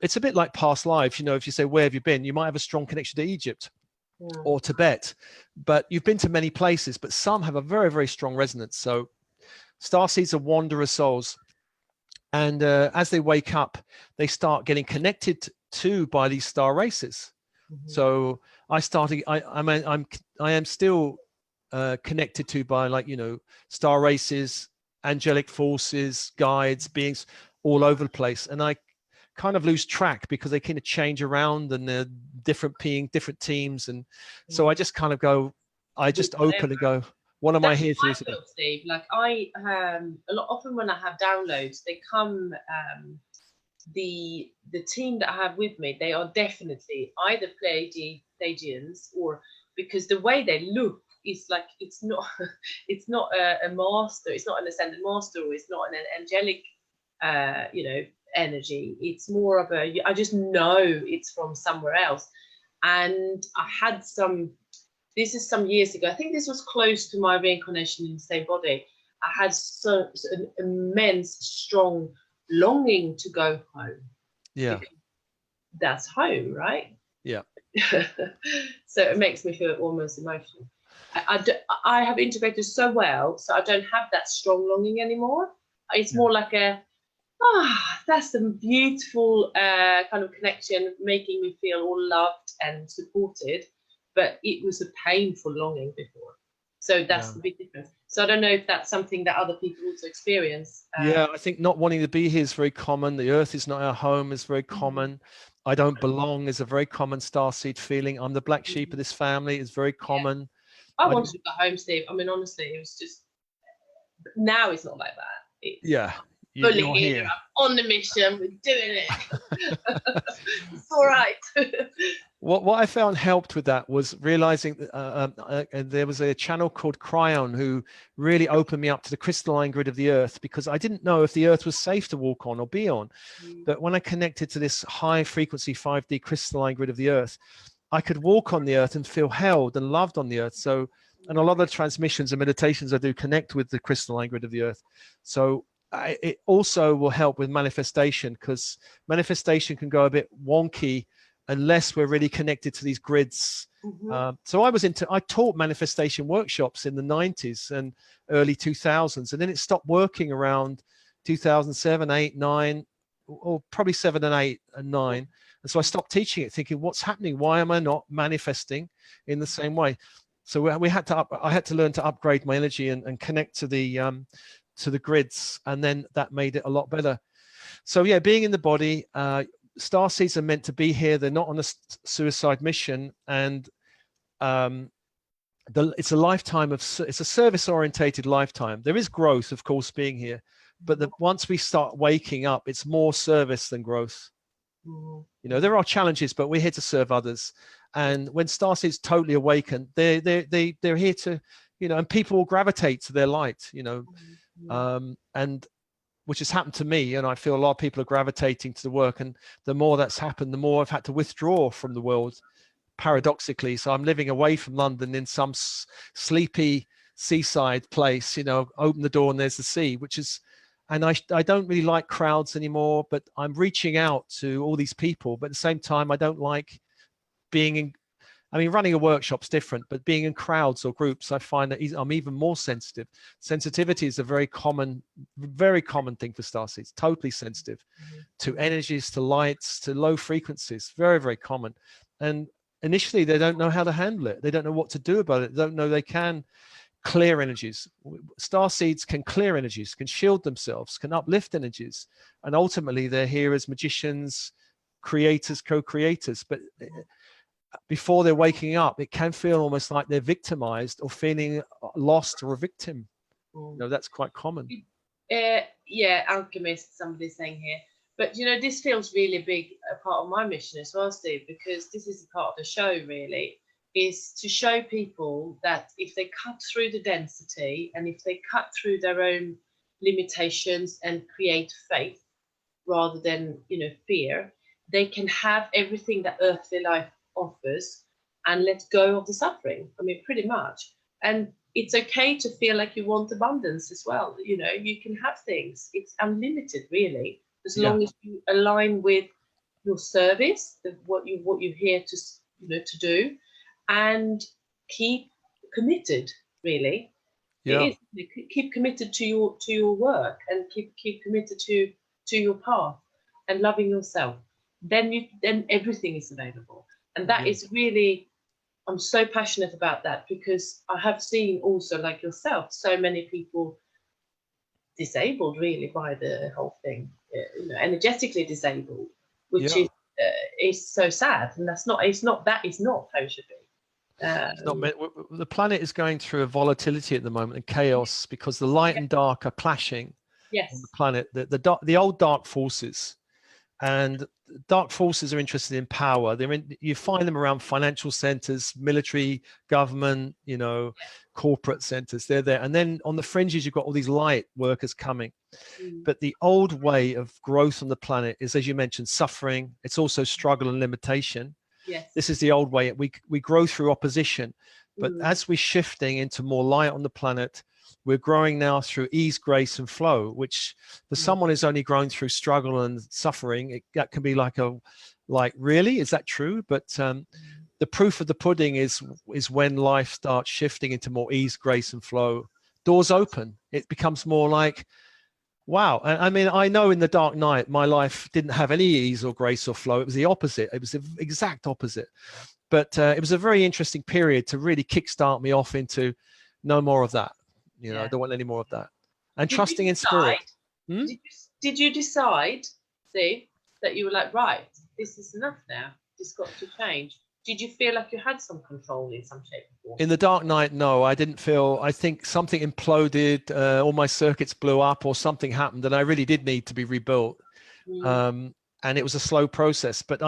It's a bit like past lives, you know. If you say, where have you been? You might have a strong connection to Egypt or Tibet, but you've been to many places, but some have a very strong resonance. So starseeds are wanderer souls, and as they wake up, they start getting connected to by these star races. So I am still connected to by, like, you know, star races, angelic forces, guides, beings all over the place, and I kind of lose track because they kind of change around, and they're different teams, and so I just kind of go, I just open and go, what am I here to do? Steve, like often when I have downloads, they come. The team that I have with me, they are definitely either Pleiadians, or because the way they look is like, it's not a master, it's not an ascended master, or it's not an angelic you know, energy. It's more of I just know it's from somewhere else. And I had this is some years ago, I think this was close to my reincarnation in the same body. I had an immense strong longing to go home. That's home, right? So it makes me feel almost emotional. I have integrated so well, so I don't have that strong longing anymore. It's more like that's a beautiful kind of connection, making me feel all loved and supported, but it was a painful longing before. So that's the big difference. So I don't know if that's something that other people also experience. I think not wanting to be here is very common. The Earth is not our home is very common. I don't belong is a very common starseed feeling. I'm the black sheep of this family is very common. I wanted to go home, Steve. I mean, honestly, it was just, now it's not like that. It's fully here. I'm on the mission. We're doing it. It's all right. What I found helped with that was realizing that there was a channel called Cryon who really opened me up to the crystalline grid of the Earth, because I didn't know if the Earth was safe to walk on or be on. But when I connected to this high frequency 5D crystalline grid of the Earth, I could walk on the Earth and feel held and loved on the Earth. So, and a lot of the transmissions and meditations I do connect with the crystalline grid of the Earth. So it also will help with manifestation, because manifestation can go a bit wonky unless we're really connected to these grids. So I taught manifestation workshops in the 90s and early 2000s, and then it stopped working around 2007, 8, 9, or probably 7 and 8 and 9. And so I stopped teaching it, thinking, what's happening? Why am I not manifesting in the same way? So I had to learn to upgrade my energy and connect to the grids, and then that made it a lot better. So yeah, being in the body, starseeds are meant to be here. They're not on a suicide mission, and it's a lifetime it's a service-orientated lifetime. There is growth, of course, being here, but once we start waking up, it's more service than growth. You know, there are challenges, but we're here to serve others. And when starseeds totally awaken, they're here to, you know, and people will gravitate to their light, you know. And which has happened to me, and I feel a lot of people are gravitating to the work, and the more that's happened, the more I've had to withdraw from the world, paradoxically. So I'm living away from London in some sleepy seaside place, you know, open the door and there's the sea, which is, and I don't really like crowds anymore, but I'm reaching out to all these people. But at the same time, I don't like being in, I mean, running a workshop's different, but being in crowds or groups, I find that I'm even more sensitive. Sensitivity is a very common thing for starseeds, totally sensitive to energies, to lights, to low frequencies, very, very common. And initially they don't know how to handle it. They don't know what to do about it. They don't know they can clear energies. Starseeds can clear energies, can shield themselves, can uplift energies. And ultimately they're here as magicians, creators, co-creators. But before they're waking up, it can feel almost like they're victimized or feeling lost or a victim. You know, that's quite common. Yeah, alchemist, somebody's saying here. But, you know, this feels really big, a part of my mission as well, Steve, because this is a part of the show, really, is to show people that if they cut through the density and if they cut through their own limitations and create faith rather than, you know, fear, they can have everything that earthly life offers and let go of the suffering. I mean, pretty much. And it's okay to feel like you want abundance as well. You know, you can have things. It's unlimited, really, as long as you align with your service, what you're here to, you know, to do, and keep committed. Really, keep committed to your work, and keep committed to your path, and loving yourself. Then everything is available, and that is really. I'm so passionate about that because I have seen also, like yourself, so many people disabled really by the whole thing, you know, energetically disabled, which is so sad, and that is not how it should be. It's not meant, the planet is going through a volatility at the moment and chaos because the light and dark are clashing on the planet. The old dark forces. And dark forces are interested in power. You find them around financial centers, military, government, you know, corporate centers. They're there. And then on the fringes, you've got all these light workers coming. But the old way of growth on the planet is, as you mentioned, suffering. It's also struggle and limitation. This is the old way. We grow through opposition. But as we're shifting into more light on the planet, we're growing now through ease, grace, and flow, which for someone who's only grown through struggle and suffering, that can be like, really, is that true? But the proof of the pudding is when life starts shifting into more ease, grace, and flow. Doors open. It becomes more like, wow. I mean, I know in the dark night, my life didn't have any ease or grace or flow. It was the opposite. It was the exact opposite. But it was a very interesting period to really kickstart me off into no more of that. You know, I don't want any more of that. And trusting in spirit. Did you decide, Steve, that you were like, right, this is enough now. This got to change? Did you feel like you had some control in some shape or form? In the dark night, no, I didn't feel. I think something imploded, all my circuits blew up, or something happened, and I really did need to be rebuilt. And it was a slow process. But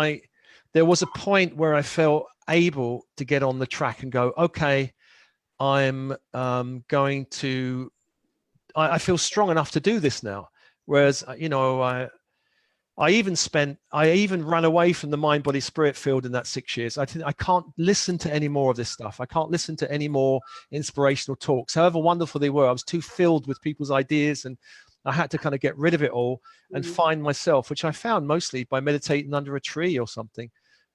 there was a point where I felt able to get on the track and go, okay, I'm going to, I feel strong enough to do this now. Whereas, you know, I even ran away from the mind, body, spirit field in that 6 years. I can't listen to any more of this stuff. I can't listen to any more inspirational talks, however wonderful they were. I was too filled with people's ideas, and I had to kind of get rid of it all and find myself, which I found mostly by meditating under a tree or something,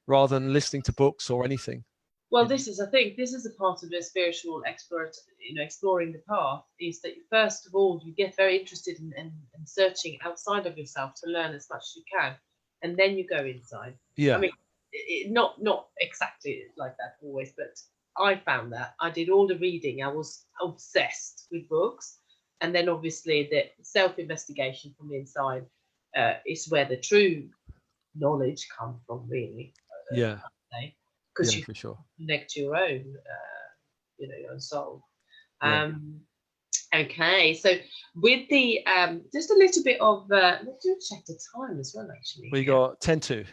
rather than listening to books or anything. Well, I think this is a part of the spiritual expert, you know, exploring the path, is that first of all, you get very interested in searching outside of yourself to learn as much as you can. And then you go inside. I mean, not exactly like that always, but I found that I did all the reading. I was obsessed with books. And then obviously the self-investigation from the inside is where the true knowledge comes from, really. Because you connect to your own, you know, your own soul. Okay, so with the just a little bit of let's just check the time as well. Actually, we got 10 to.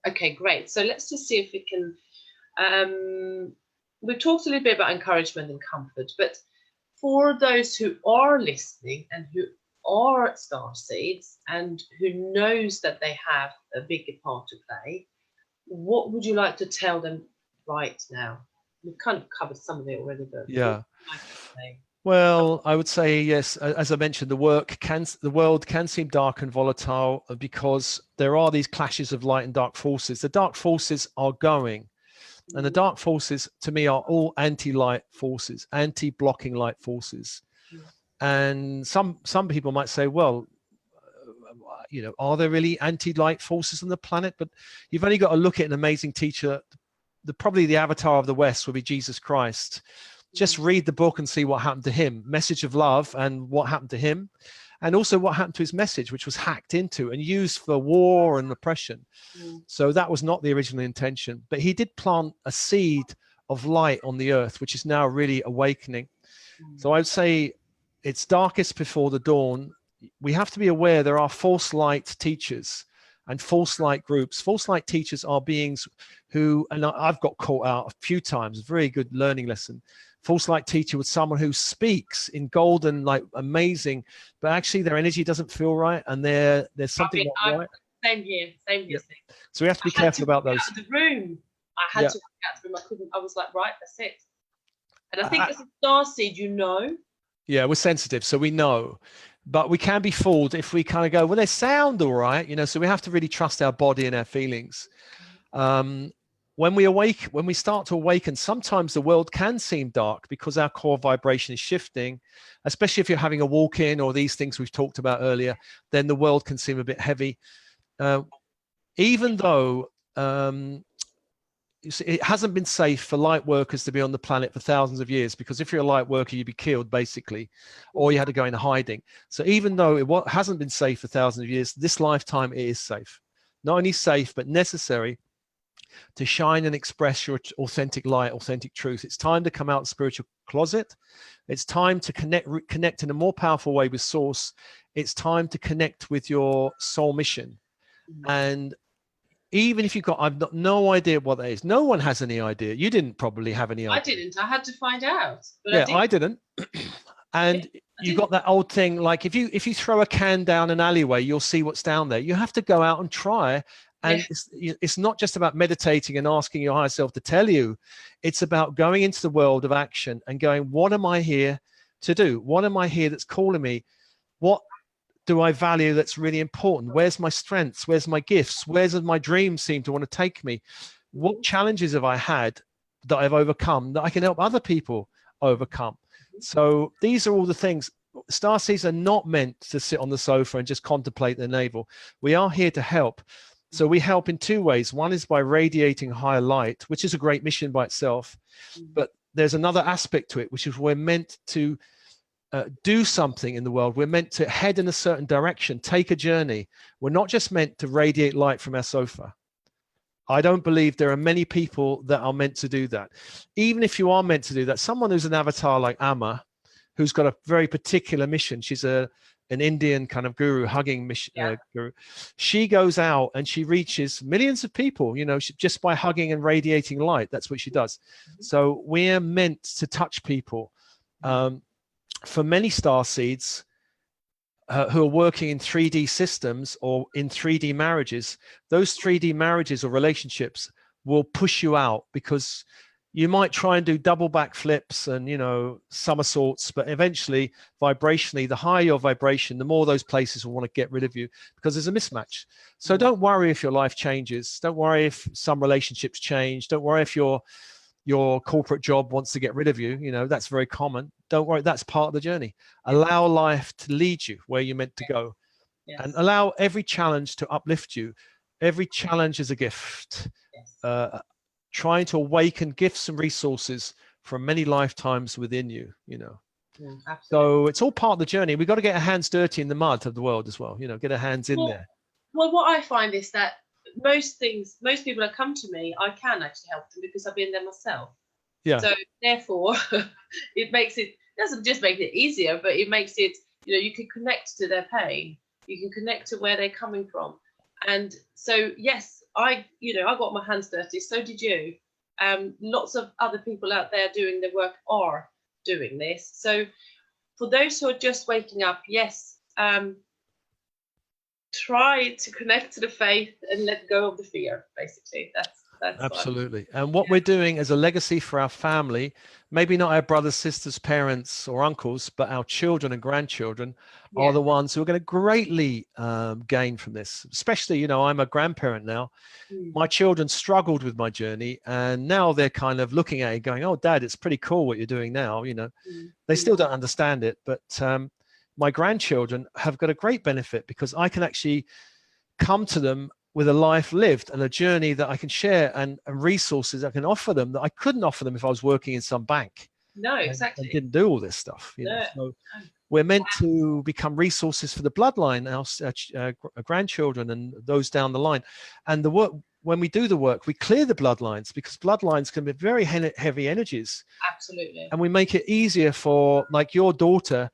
Okay, great. So let's just see if we can. We've talked a little bit about encouragement and comfort, but for those who are listening and who are starseeds and who knows that they have a bigger part to play, what would you like to tell them right now? We've kind of covered some of it already, but Yeah. what would you like to say? Well, I would say yes. As I mentioned, the world can seem dark and volatile because there are these clashes of light and dark forces. The dark forces are going, and the dark forces to me are all anti-light forces, anti-blocking light forces. And some people might say, well, are there really anti-light forces on the planet? But you've only got to look at an amazing teacher. Probably the avatar of the West would be Jesus Christ. Just read the book and see what happened to him. Message of love, and what happened to him, and also what happened to his message, which was hacked into and used for war and oppression. So that was not the original intention, but he did plant a seed of light on the earth, which is now really awakening. So I would say it's darkest before the dawn. We have to be aware there are false light teachers and false light groups. False light teachers are beings who, and I've got caught out a few times, a very good learning lesson. False light teacher with someone who speaks in golden, like amazing, but actually their energy doesn't feel right, and there's something not right. Same here. Yep. So we have to be careful about those. Out of the room. I had to walk out of the room. I couldn't. I was like, right, that's it. And I think as a starseed, Yeah, we're sensitive, so we know. But we can be fooled if we kind of go, well, they sound all right, so we have to really trust our body and our feelings. When we start to awaken, sometimes the world can seem dark because our core vibration is shifting, especially if you're having a walk-in or these things we've talked about earlier, then the world can seem a bit heavy. Even though it hasn't been safe for light workers to be on the planet for thousands of years, because if you're a light worker, you'd be killed basically, or you had to go into hiding. So even though it hasn't been safe for thousands of years, this lifetime it is safe. Not only safe, but necessary to shine and express your authentic light, authentic truth. It's time to come out of the spiritual closet. It's time to connect in a more powerful way with Source. It's time to connect with your soul mission. And even if I've got no idea what that is. No one has any idea. You didn't probably have any idea. I didn't. I had to find out. But yeah, I didn't. And you got that old thing, like if you throw a can down an alleyway, you'll see what's down there. You have to go out and try. And it's not just about meditating and asking your higher self to tell you. It's about going into the world of action and going, what am I here to do? What am I here that's calling me? What do I value that's really important? Where's my strengths? Where's my gifts? Where's my dreams seem to want to take me? What challenges have I had that I've overcome that I can help other people overcome? So these are all the things. Starseeds are not meant to sit on the sofa and just contemplate their navel. We are here to help. So we help in two ways. One is by radiating higher light, which is a great mission by itself. But there's another aspect to it, which is we're meant to do something in the world. We're meant to head in a certain direction, take a journey. We're not just meant to radiate light from our sofa. I don't believe there are many people that are meant to do that. Even if you are meant to do that, someone who's an avatar like Amma, who's got a very particular mission. She's an Indian kind of guru, hugging mission, guru. She goes out and she reaches millions of people, just by hugging and radiating light. That's what she does. So we're meant to touch people. For many starseeds who are working in 3D systems or in 3D marriages, those 3D marriages or relationships will push you out, because you might try and do double backflips and, somersaults, but eventually vibrationally, the higher your vibration, the more those places will want to get rid of you, because there's a mismatch. So don't worry if your life changes. Don't worry if some relationships change. Don't worry if your corporate job wants to get rid of you. That's very common. Don't worry. That's part of the journey. Allow life to lead you where you're meant to go. And allow every challenge to uplift you. Every challenge is a gift. Trying to awaken gifts and resources from many lifetimes within you, So it's all part of the journey. We've got to get our hands dirty in the mud of the world as well, get our hands in there. Well, what I find is that most people that come to me, I can actually help them because I've been there myself. Yeah. So therefore, it doesn't just make it easier, but it makes it, you can connect to their pain. You can connect to where they're coming from. And so, yes, I got my hands dirty. So did you. Lots of other people out there doing the work are doing this. So for those who are just waking up, yes, try to connect to the faith and let go of the fear. Basically, that's absolutely. And what we're doing as a legacy for our family, maybe not our brothers, sisters, parents, or uncles, but our children and grandchildren are the ones who are going to greatly gain from this. Especially, you know, I'm a grandparent now. My children struggled with my journey, and now they're kind of looking at it going, oh, Dad, it's pretty cool what you're doing now. You know, they still don't understand it, but my grandchildren have got a great benefit because I can actually come to them with a life lived and a journey that I can share and resources I can offer them that I couldn't offer them if I was working in some bank. No, exactly. And didn't do all this stuff. You know? So we're meant to become resources for the bloodline, our grandchildren and those down the line. And the work, when we do the work, we clear the bloodlines because bloodlines can be very heavy energies. Absolutely. And we make it easier for, like, your daughter.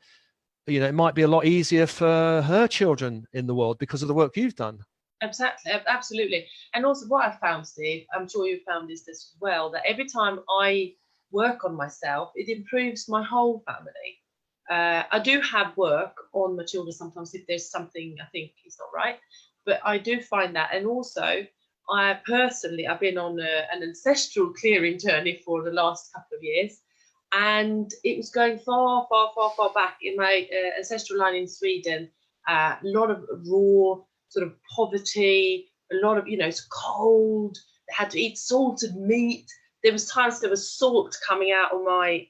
You know, it might be a lot easier for her children in the world because of the work you've done. Exactly, absolutely. And also what I found, Steve, I'm sure you found this as well, that every time I work on myself, it improves my whole family. I do have work on my children sometimes if there's something I think is not right, but I do find that. And also, I've been on an ancestral clearing journey for the last couple of years, and it was going far, far, far, far back in my ancestral line in Sweden. A lot of raw sort of poverty, a lot of, you know, it's cold, they had to eat salted meat. There was times there was salt coming out of my,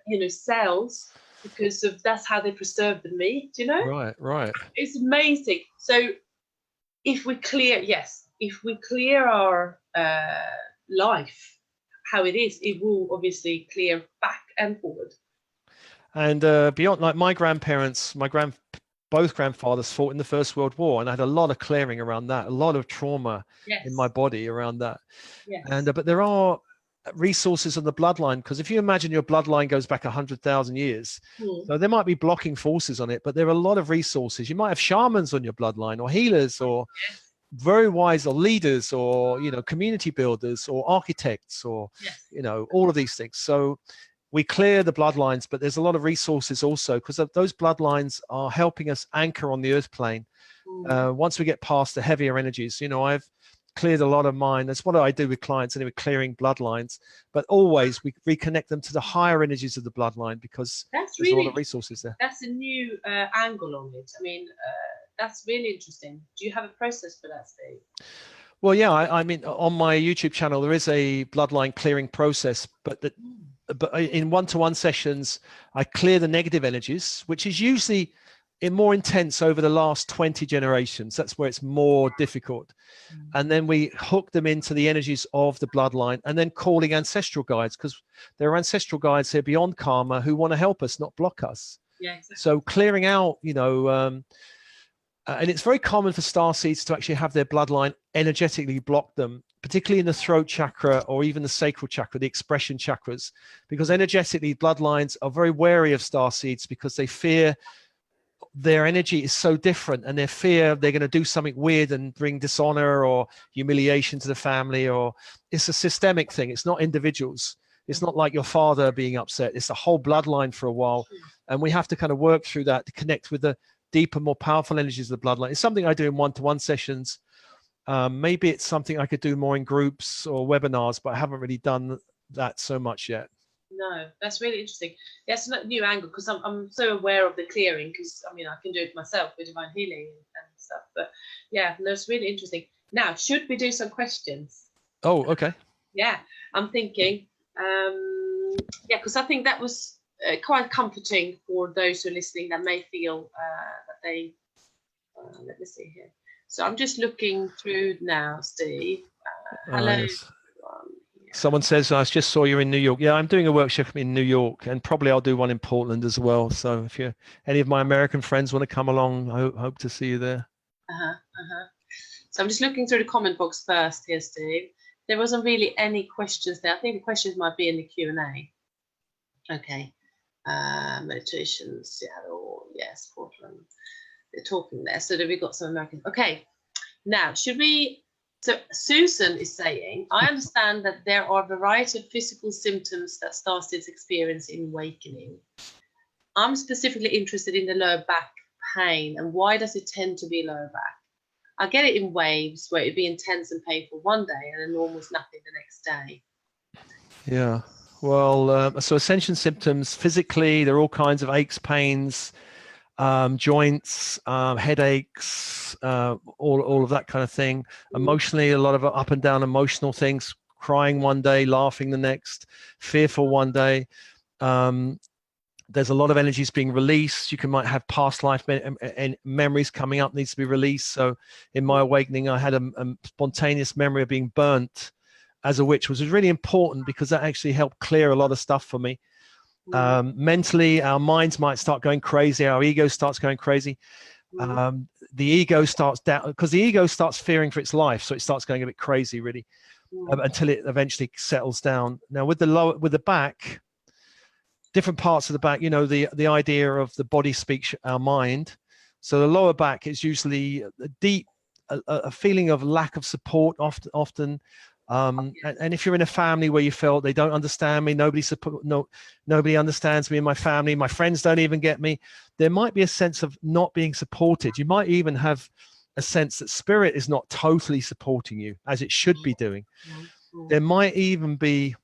you know, cells because of that's how they preserve the meat, you know? Right. It's amazing. So if we clear our life, how it is, it will obviously clear back and forward. And beyond, like my grandparents, both grandfathers fought in the First World War, and I had a lot of clearing around that, a lot of trauma in my body around that. And but there are resources on the bloodline, because if you imagine your bloodline goes back 100,000 years, so there might be blocking forces on it, but there are a lot of resources. You might have shamans on your bloodline, or healers, or very wise, or leaders, or, you know, community builders, or architects, or you know, all of these things. So we clear the bloodlines, but there's a lot of resources also, because those bloodlines are helping us anchor on the earth plane. Once we get past the heavier energies, you know, I've cleared a lot of mine. That's what I do with clients, anyway, clearing bloodlines. But always we reconnect them to the higher energies of the bloodline, because there's a lot of resources there. That's a new angle on it. I mean, that's really interesting. Do you have a process for that, Steve? Well, yeah, I mean, on my YouTube channel, there is a bloodline clearing process, but in one-to-one sessions, I clear the negative energies, which is usually more intense over the last 20 generations. That's where it's more difficult. And then we hook them into the energies of the bloodline, and then calling ancestral guides, because there are ancestral guides here beyond karma who want to help us, not block us. Yeah, exactly. So clearing out, you know, and it's very common for starseeds to actually have their bloodline energetically block them, particularly in the throat chakra or even the sacral chakra, the expression chakras, because energetically bloodlines are very wary of starseeds because they fear their energy is so different, and they fear they're going to do something weird and bring dishonor or humiliation to the family. Or it's a systemic thing. It's not individuals. It's not like your father being upset. It's the whole bloodline for a while. And we have to kind of work through that to connect with the deeper, more powerful energies of the bloodline. It's something I do in one-to-one sessions. Maybe it's something I could do more in groups or webinars, but I haven't really done that so much yet. No, that's really interesting. That's a new angle, because I'm so aware of the clearing, because I mean I can do it myself with divine healing and stuff. But yeah, no, it's really interesting. Now, should we do some questions? Oh, okay. Yeah, I'm thinking. Yeah, because I think that was quite comforting for those who are listening that may feel that they. Let me see here. So I'm just looking through now, Steve. Hello. Yes. Someone says, I just saw you in New York. Yeah, I'm doing a workshop in New York, and probably I'll do one in Portland as well. So if any of my American friends want to come along, I hope to see you there. So I'm just looking through the comment box first here, Steve. There wasn't really any questions there. I think the questions might be in the Q&A. Okay. Meditations, Seattle, yes, Portland. They're talking there. So that we got some Americans. Okay. Now, should we... So Susan is saying, I understand that there are a variety of physical symptoms that starseeds experience in awakening. I'm specifically interested in the lower back pain, and why does it tend to be lower back? I get it in waves where it'd be intense and painful one day and then almost nothing the next day. Yeah. Well, so Ascension symptoms physically, there are all kinds of aches, pains, joints, headaches, all of that kind of thing. Emotionally, a lot of up and down emotional things, crying one day, laughing the next, fearful one day. There's a lot of energies being released. You might have past life memories coming up, needs to be released. So in my awakening, I had a spontaneous memory of being burnt as a witch, which was really important because that actually helped clear a lot of stuff for me. Mentally, our minds might start going crazy. Our ego starts going crazy. The ego starts down because the ego starts fearing for its life. So it starts going a bit crazy, really, until it eventually settles down. Now with the back, different parts of the back, the idea of the body speaks our mind. So the lower back is usually a feeling of lack of support often. And if you're in a family where you felt they don't understand me, nobody understands me in my family, my friends don't even get me, there might be a sense of not being supported. You might even have a sense that spirit is not totally supporting you as it should be doing. There might even be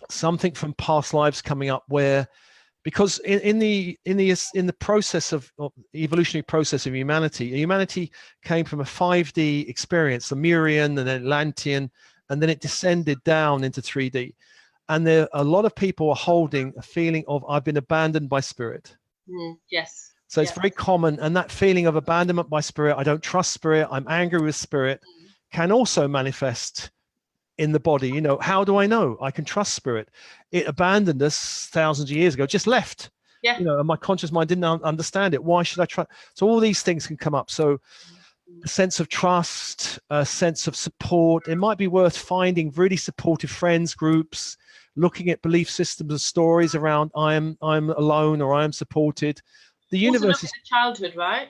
something from past lives coming up where, because in the process of evolutionary process of humanity came from a 5D experience, the Murian and Atlantean, and then it descended down into 3D. And a lot of people are holding a feeling of, I've been abandoned by spirit. Yes. So it's very common. And that feeling of abandonment by spirit, I don't trust spirit, I'm angry with spirit, can also manifest in the body. How do I know I can trust spirit? It abandoned us thousands of years ago, just left. And my conscious mind didn't understand it. Why should I try? So all these things can come up. So a sense of trust, a sense of support. It might be worth finding really supportive friends, groups, looking at belief systems and stories around I'm alone or I am supported. The universe also look at the childhood, right?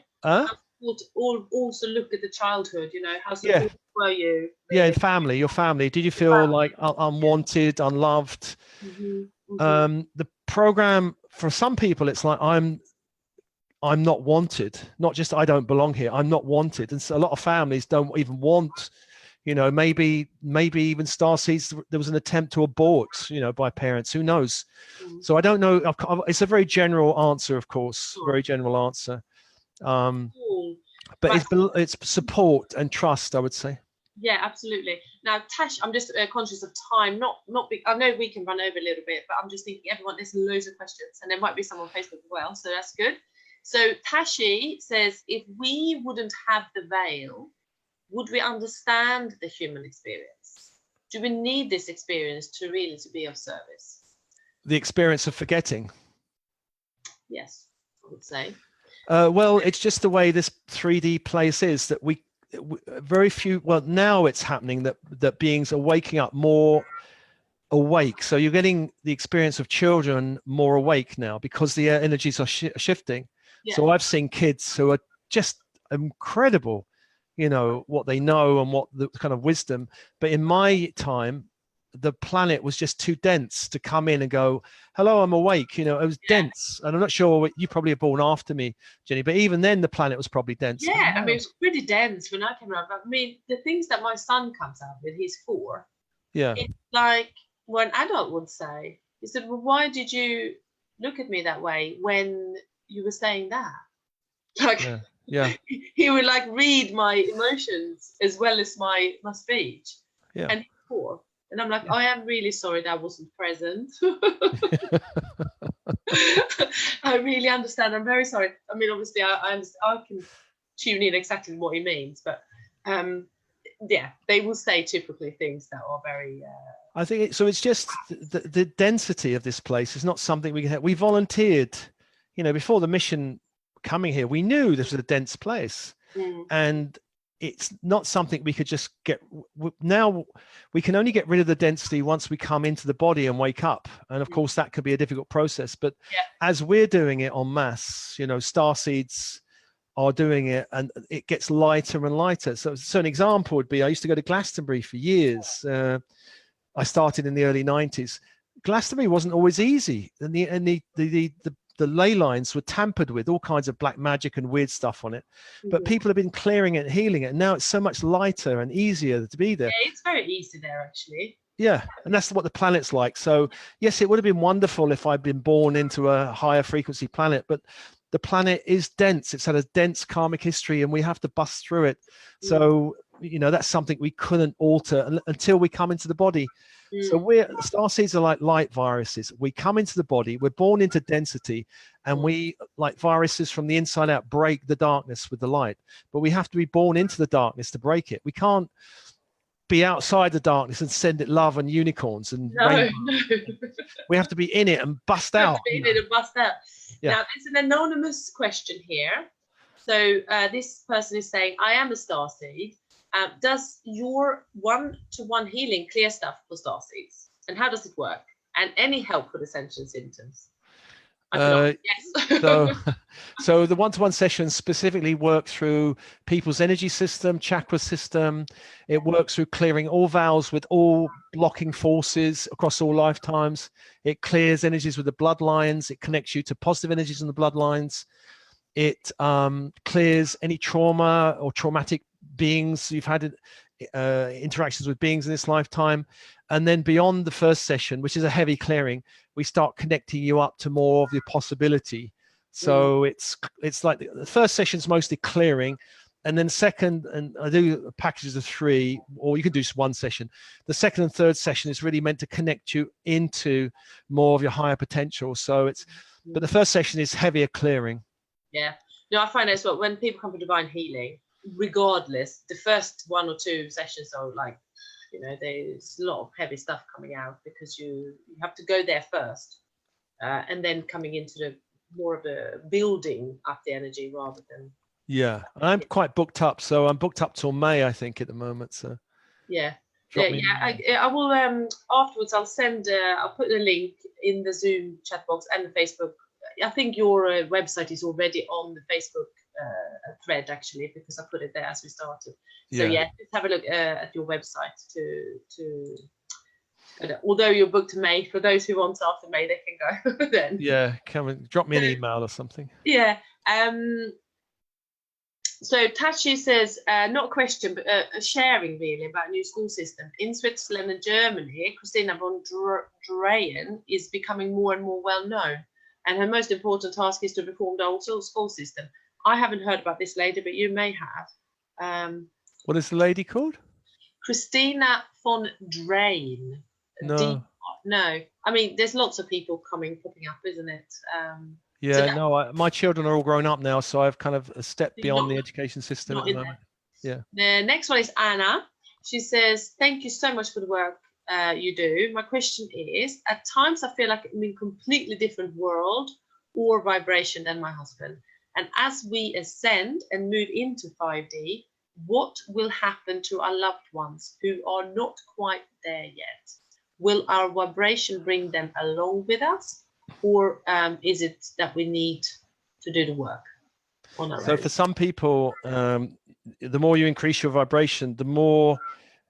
Also look at the childhood, how supportive were you? Yeah, family, your family. Did you feel like unwanted, unloved? The program, for some people, it's like I'm not wanted, not just I don't belong here, I'm not wanted. And so a lot of families don't even want, maybe even Starseeds, there was an attempt to abort, by parents, who knows? So I don't know. It's a very general answer, of course, very general answer. But it's support and trust, I would say. Yeah, absolutely. Now, Tash, I'm just conscious of time. Not. I know we can run over a little bit, but I'm just thinking, everyone, there's loads of questions, and there might be some on Facebook as well, so that's good. So Tashi says, if we wouldn't have the veil, would we understand the human experience? Do we need this experience to be of service? The experience of forgetting. Yes, I would say. Well, it's just the way this 3D place is, that very few, well, now it's happening that beings are waking up more awake. So you're getting the experience of children more awake now because the energies are shifting. So I've seen kids who are just incredible, what they know and what the kind of wisdom. But in my time, the planet was just too dense to come in and go, hello, I'm awake. It was dense. And I'm not sure, you probably are born after me, Jenny, but even then the planet was probably dense. Yeah, I mean, it was pretty dense when I came around. But I mean, the things that my son comes out with, he's 4. Yeah. It's like what an adult would say. He said, well, why did you look at me that way when you were saying that? Like, he would like read my emotions as well as my speech. Yeah. And he's 4. And I'm like, I am really sorry that I wasn't present. I really understand. I'm very sorry. I mean, obviously, I can tune in exactly what he means, but they will say typically things that are very. I think so. It's just the density of this place is not something we can have. We volunteered, before the mission coming here. We knew this was a dense place, and it's not something we could just get. Now we can only get rid of the density once we come into the body and wake up. And of course that could be a difficult process, but as we're doing it en masse, Starseeds are doing it and it gets lighter and lighter. So an example would be, I used to go to Glastonbury for years. I started in the early 90s. Glastonbury wasn't always easy, and the the ley lines were tampered with, all kinds of black magic and weird stuff on it. But people have been clearing it and healing it. And now it's so much lighter and easier to be there. Yeah, it's very easy there, actually. Yeah, and that's what the planet's like. So yes, it would have been wonderful if I'd been born into a higher frequency planet, but the planet is dense. It's had a dense karmic history and we have to bust through it. So, you know, that's something we couldn't alter until we come into the body. So starseeds are like light viruses. We come into the body, we're born into density, and we, like viruses from the inside out, break the darkness with the light. But we have to be born into the darkness to break it. We can't be outside the darkness and send it love and unicorns and no. We have to be in it and bust out. Yeah. Now, there's an anonymous question here. So this person is saying, I am a starseed. Does your one-to-one healing clear stuff for starseeds? And how does it work? And any help with Ascension symptoms? Yes. So the one-to-one sessions specifically work through people's energy system, chakra system. It works through clearing all vows with all blocking forces across all lifetimes. It clears energies with the bloodlines. It connects you to positive energies in the bloodlines. It clears any trauma or traumatic beings you've had interactions with beings in this lifetime. And then beyond the first session, which is a heavy clearing, we start connecting you up to more of the possibility. So it's like the first session is mostly clearing, and then second, and I do packages of 3, or you can do just one session. The second and third session is really meant to connect you into more of your higher potential. So it's, but the first session is heavier clearing. Yeah. No, I find as well, when people come for divine healing, regardless, the first 1 or 2 sessions are like, you know, there's a lot of heavy stuff coming out because you have to go there first, and then coming into the more of a building up the energy rather than. Yeah, I'm quite booked up, so I'm booked up till May, I think, at the moment. So yeah. I will afterwards. I'll send. I'll put a link in the Zoom chat box and the Facebook. I think your website is already on the Facebook thread, actually, because I put it there as we started. So yeah, just have a look at your website to although you're booked to May, for those who want after May, they can go then. Yeah, come and drop me an email or something. Yeah. So Tachi says, not a question, but a sharing really about new school system. In Switzerland and Germany, Christina von Dreyen is becoming more and more well known, and her most important task is to reform the old school system. I haven't heard about this lady, but you may have. What is the lady called? Christina von Dreyen. No. No. I mean, there's lots of people popping up, isn't it? Yeah, so no, my children are all grown up now, so I've kind of a step beyond the education system at the moment. Yeah. The next one is Anna. She says, thank you so much for the work you do. My question is, at times I feel like I'm in a completely different world or vibration than my husband. And as we ascend and move into 5D, what will happen to our loved ones who are not quite there yet? Will our vibration bring them along with us, or is it that we need to do the work on our own? So for some people, the more you increase your vibration, the more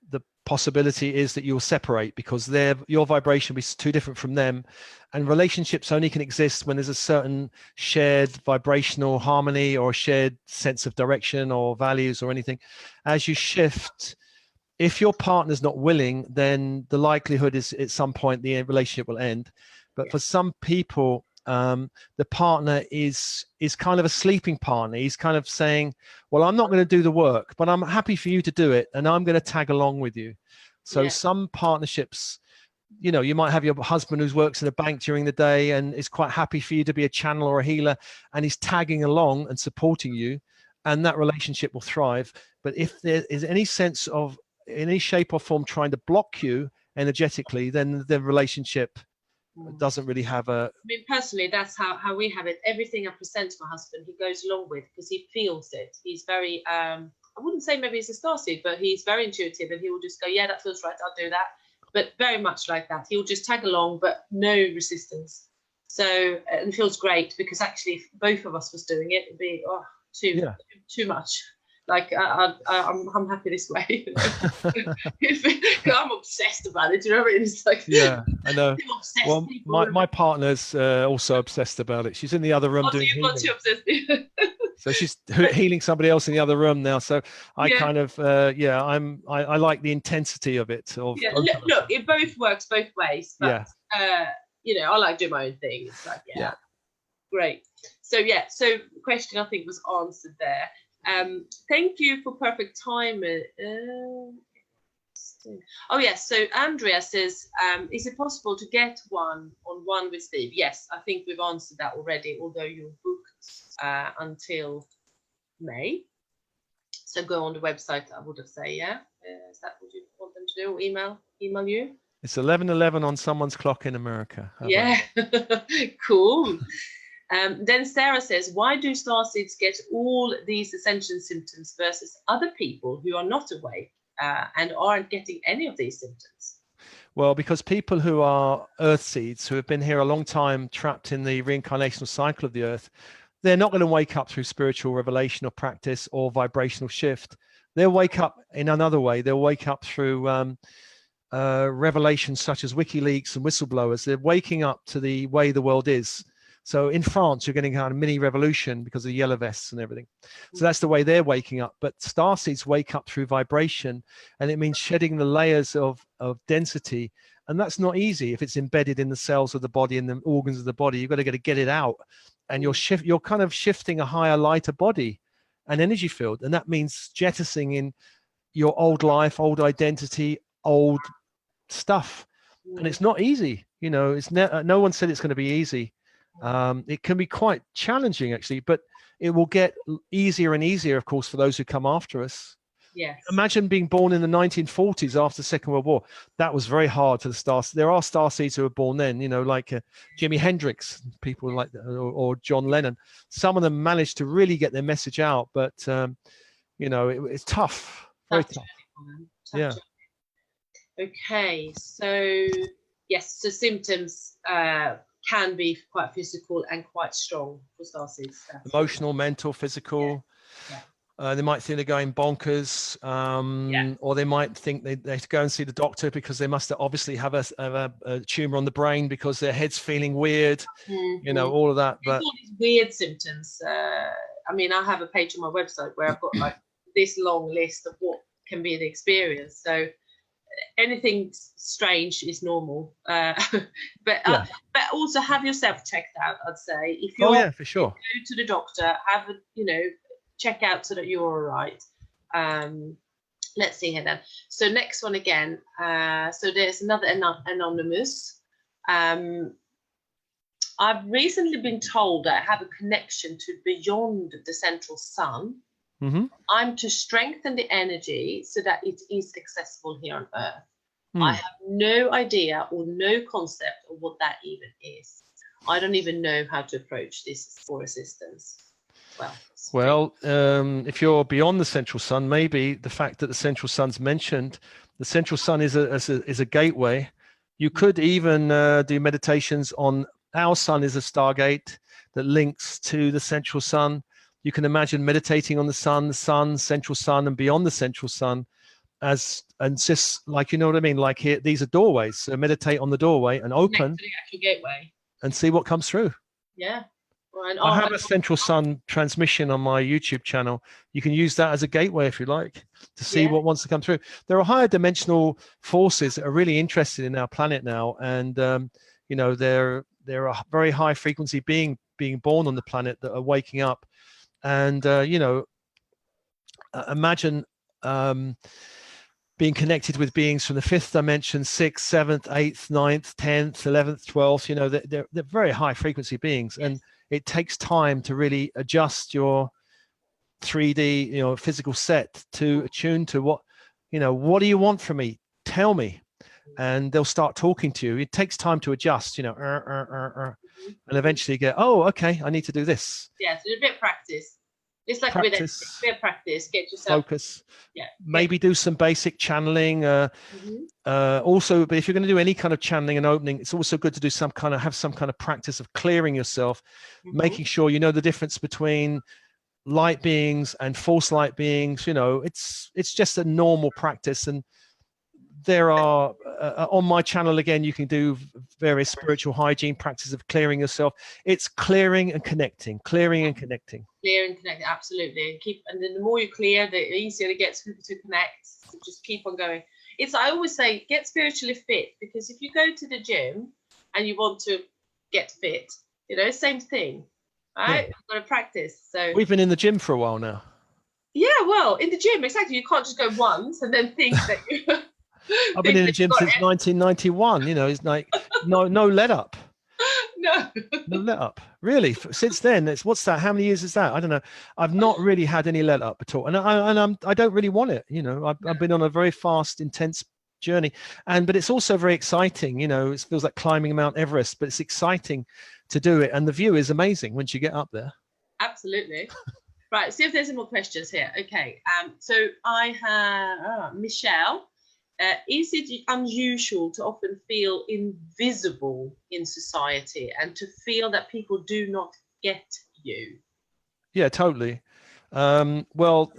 the possibility is that you'll separate, because your vibration will be too different from them, and relationships only can exist when there's a certain shared vibrational harmony or a shared sense of direction or values or anything. As you shift, if your partner's not willing, then the likelihood is at some point the relationship will end. But for some people, the partner is kind of a sleeping partner. He's kind of saying, well, I'm not going to do the work, but I'm happy for you to do it, and I'm going to tag along with you. So some partnerships, you know, you might have your husband who works in a bank during the day and is quite happy for you to be a channel or a healer, and he's tagging along and supporting you, and that relationship will thrive. But if there is any sense of, in any shape or form, trying to block you energetically, then the relationship doesn't really have a. I mean, personally, that's how we have it. Everything I present to my husband, he goes along with, because he feels it. He's very, I wouldn't say maybe he's a starseed, but he's very intuitive, and he will just go, yeah, that feels right, I'll do that. But very much like that. He'll just tag along, but no resistance. So it feels great, because actually if both of us was doing it, it'd be too much. Like I'm happy this way. I'm obsessed about it. Do you know what I mean? It's like, yeah, I know. obsessed Well, people. my partner's also obsessed about it. She's in the other room doing You've got healing. too obsessed. So she's healing somebody else in the other room now. So I Yeah. kind of, I like the intensity of it. Yeah, look, it both works both ways. But, I like doing my own thing. It's like, great. So, so the question I think was answered there. Thank you for perfect time. Oh, yes. So Andrea says, is it possible to get one-on-one with Steve? Yes, I think we've answered that already, although you're booked until May. So go on the website, I would have said, is that what you want them to do? Or email you? It's 11:11 on someone's clock in America. Yeah, cool. Then Sarah says, why do starseeds get all these ascension symptoms versus other people who are not awake and aren't getting any of these symptoms? Well, because people who are earth seeds, who have been here a long time, trapped in the reincarnational cycle of the earth, they're not going to wake up through spiritual revelation or practice or vibrational shift. They'll wake up in another way. They'll wake up through revelations such as WikiLeaks and whistleblowers. They're waking up to the way the world is. So in France, you're getting kind of mini revolution because of the yellow vests and everything. So that's the way they're waking up. But starseeds wake up through vibration, and it means shedding the layers of density. And that's not easy if it's embedded in the cells of the body and the organs of the body. You've got to get it out. And you're kind of shifting a higher, lighter body and energy field. And that means jettisoning in your old life, old identity, old stuff. And it's not easy. It's no one said it's going to be easy. It can be quite challenging, actually, but it will get easier and easier, of course, for those who come after us. Yes. Imagine being born in the 1940s after the Second World War. That was very hard for the stars. There are starseeds who were born then, like Jimi Hendrix, people like that, or John Lennon. Some of them managed to really get their message out, but it's tough, very tough. Yeah. Okay, so yes, so symptoms can be quite physical and quite strong for starseeds. Emotional, mental, physical. They might think they're going bonkers, or they might think they have to go and see the doctor because they must obviously have a tumor on the brain because their head's feeling weird, all of that. But all these weird symptoms. I mean, I have a page on my website where I've got like this long list of what can be the experience. So anything strange is normal, but also have yourself checked out. I'd say if you're for sure, go to the doctor, have a check out so that you're all right. Let's see here then. So next one again. So there's another anonymous. I've recently been told that I have a connection to beyond the central sun. Mm-hmm. I'm to strengthen the energy so that it is accessible here on Earth. I have no idea or no concept of what that even is. I don't even know how to approach this for assistance. Well, if you're beyond the central sun, maybe the fact that the central sun's mentioned, the central sun is a gateway. You could even do meditations on our sun is a stargate that links to the central sun. You can imagine meditating on the sun, central sun, and beyond the central sun, and just like, what I mean? Like here, these are doorways. So meditate on the doorway and open next to the actual gateway and see what comes through. Yeah. I have a central sun transmission on my YouTube channel. You can use that as a gateway if you like to see what wants to come through. There are higher dimensional forces that are really interested in our planet now, and there are very high frequency being born on the planet that are waking up. And imagine being connected with beings from the 5th dimension, 6th, 7th, 8th, 9th, 10th, 11th, 12th. They're very high frequency beings, and it takes time to really adjust your 3D, physical set to attune to what do you want from me? Tell me. And they'll start talking to you. It takes time to adjust, and eventually you get, oh, okay, I need to do this. Yeah, so a bit of practice. It's like with it, a bit of practice. Get yourself focus. Yeah. Maybe do some basic channeling. Also, but if you're going to do any kind of channeling and opening, it's also good to do some kind of practice of clearing yourself, making sure you know the difference between light beings and false light beings. You know, it's just a normal practice. And there are on my channel again, you can do various spiritual hygiene practices of clearing yourself. It's clearing and connecting, clearing and connecting. Clear and connect, absolutely. And then the more you clear, the easier it gets to connect. So just keep on going. I always say, get spiritually fit, because if you go to the gym and you want to get fit, you know, same thing, right? Yeah. You've got to practice. So We've been in the gym for a while now. Yeah, well, in the gym, exactly. You can't just go once and then think that you. I've been in the gym since 1991. You know, it's like no let up. No. No let up. Really, since then, it's what's that? How many years is that? I don't know. I've not really had any let up at all, and I don't really want it. You know, I've been on a very fast, intense journey, but it's also very exciting. You know, it feels like climbing Mount Everest, but it's exciting to do it, and the view is amazing once you get up there. Absolutely. Right, see if there's any more questions here. Okay, so I have Michelle. Is it unusual to often feel invisible in society and to feel that people do not get you? Yeah, totally. Well,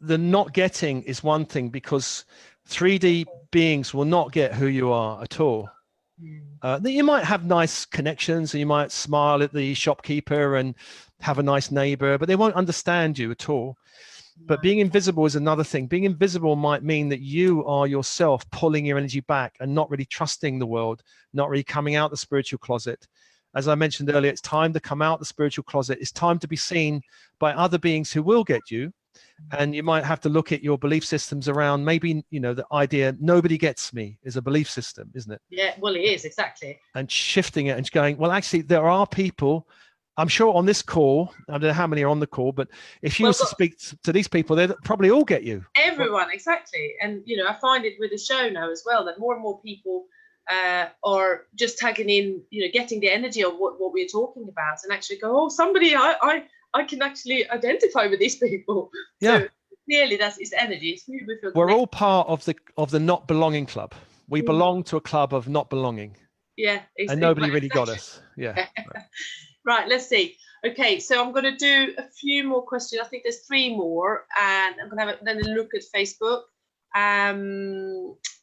the not getting is one thing, because 3D beings will not get who you are at all. You might have nice connections and you might smile at the shopkeeper and have a nice neighbor, but they won't understand you at all. But being invisible is another thing. Being invisible might mean that you are yourself pulling your energy back and not really trusting the world, not really coming out the spiritual closet. As I mentioned earlier, it's time to come out the spiritual closet. It's time to be seen by other beings who will get you. And you might have to look at your belief systems around, maybe, you know, the idea nobody gets me is a belief system, isn't it? Yeah, well, it is, exactly. And shifting it and going, well, actually, there are people, I'm sure on this call, I don't know how many are on the call, but if you were to speak to these people, they'd probably all get you. Everyone, exactly. And, you know, I find it with the show now as well, that more and more people are just tagging in, you know, getting the energy of what we're talking about and actually go, oh, somebody, I can actually identify with these people. Yeah. So clearly it's energy. It's we feel we're all part of the not belonging club. We belong to a club of not belonging. Yeah, exactly. And nobody really got us. Yeah. Right, let's see. Okay, so I'm going to do a few more questions. I think there's 3 more, and I'm going to have then a look at Facebook.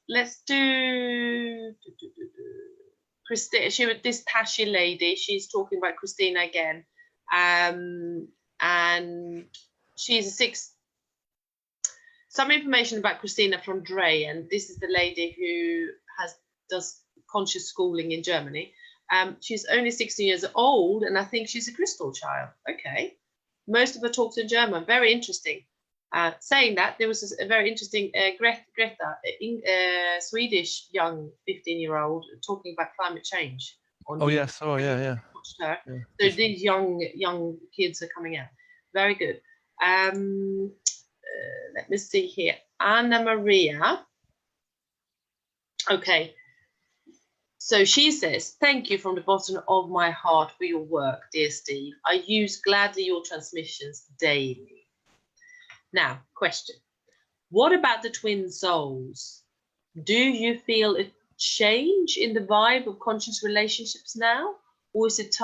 Let's do Christina. This Tashi lady, she's talking about Christina again. And she's a 6. Some information about Christina from Dre, and this is the lady who does conscious schooling in Germany. She's only 16 years old, and I think she's a crystal child. Okay. Most of her talks in German. Very interesting. Saying that, there was a very interesting Greta, Swedish young 15-year-old talking about climate change. Yes. Oh, yeah. Her. Yeah. So these young kids are coming out. Very good. Let me see here. Anna Maria. Okay. So she says, thank you from the bottom of my heart for your work, dear Steve. I use gladly your transmissions daily. Now, question. What about the twin souls? Do you feel a change in the vibe of conscious relationships now? Or is it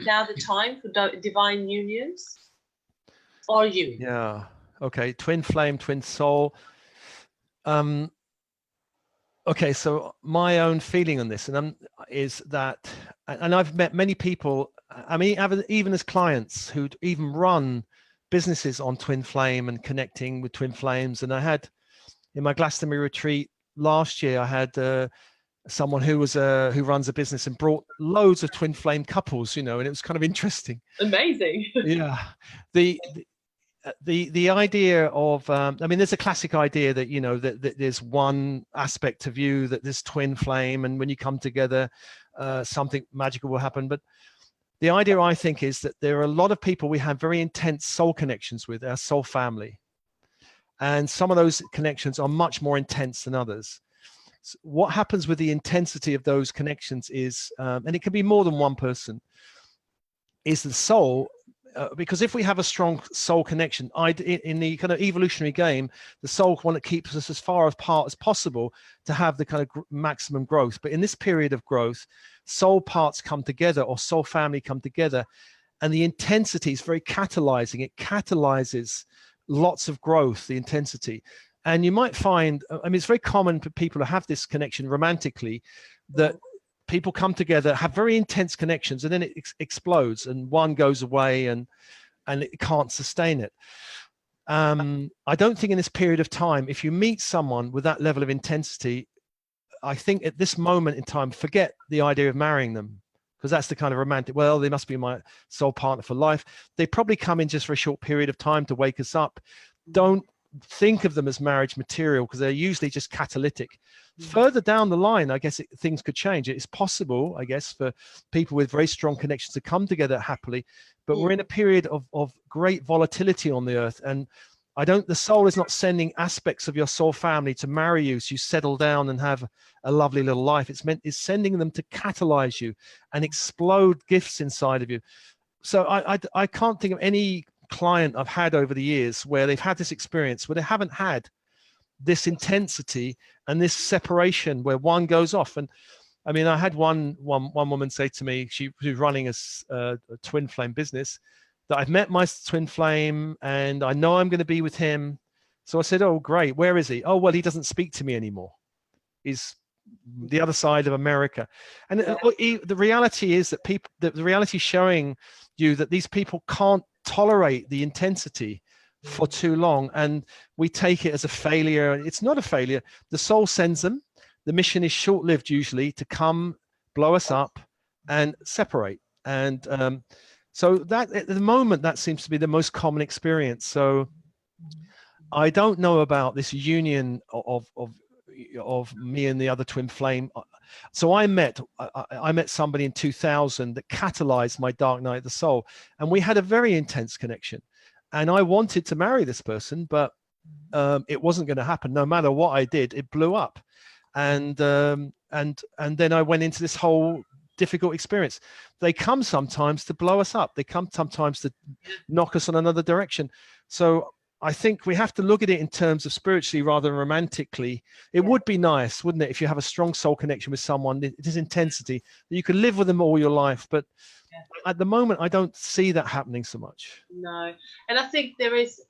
now the time for divine unions? Are you? Yeah. Okay. Twin flame, twin soul. Okay. So my own feeling on this is that, and I've met many people, I mean, even as clients who'd even run businesses on twin flame and connecting with twin flames. And I had in my Glastonbury retreat last year, I had someone who runs a business and brought loads of twin flame couples, you know, and it was kind of interesting. Amazing. Yeah. The idea of, I mean, there's a classic idea that, you know, that there's one aspect of you, that this twin flame, and when you come together, something magical will happen. But the idea, I think, is that there are a lot of people we have very intense soul connections with, our soul family. And some of those connections are much more intense than others. So what happens with the intensity of those connections is, and it can be more than one person, is the soul, because if we have a strong soul connection, in the kind of evolutionary game, the soul want to keep us as far apart as possible to have the kind of maximum growth. But in this period of growth, soul parts come together, or soul family come together, and the intensity is very catalyzing. It catalyzes lots of growth, the intensity. And you might find, I mean, it's very common for people to have this connection romantically, that people come together, have very intense connections, and then it explodes, and one goes away, and it can't sustain it. I don't think in this period of time, if you meet someone with that level of intensity, I think at this moment in time, forget the idea of marrying them, because that's the kind of romantic, well, they must be my soul partner for life. They probably come in just for a short period of time to wake us up. Don't think of them as marriage material, because they're usually just catalytic. Further down the line, I guess things could change. It's possible, I guess, for people with very strong connections to come together happily, but we're in a period of great volatility on the earth, and the soul is not sending aspects of your soul family to marry you so you settle down and have a lovely little life. It's sending them to catalyze you and explode gifts inside of you. So I can't think of any client I've had over the years where they've had this experience where they haven't had this intensity and this separation where one goes off. And I mean, I had one woman say to me, she was running a twin flame business, that I've met my twin flame and I know I'm going to be with him. So I said, oh, great. Where is he? Oh, well, he doesn't speak to me anymore. He's the other side of America. And the reality is that the reality is showing you that these people can't tolerate the intensity for too long. And we take it as a failure. It's not a failure. The soul sends them. The mission is short-lived usually, to come, blow us up and separate. And so that at the moment, that seems to be the most common experience. So I don't know about this union of me and the other twin flame. So I met somebody in 2000 that catalyzed my dark night of the soul, and we had a very intense connection. And I wanted to marry this person, but it wasn't going to happen. No matter what I did, it blew up, and then I went into this whole difficult experience. They come sometimes to blow us up. They come sometimes to knock us in another direction. So I think we have to look at it in terms of spiritually rather than romantically. It would be nice, wouldn't it, if you have a strong soul connection with someone, it is intensity, that you could live with them all your life. But at the moment, I don't see that happening so much. No. And I think there is,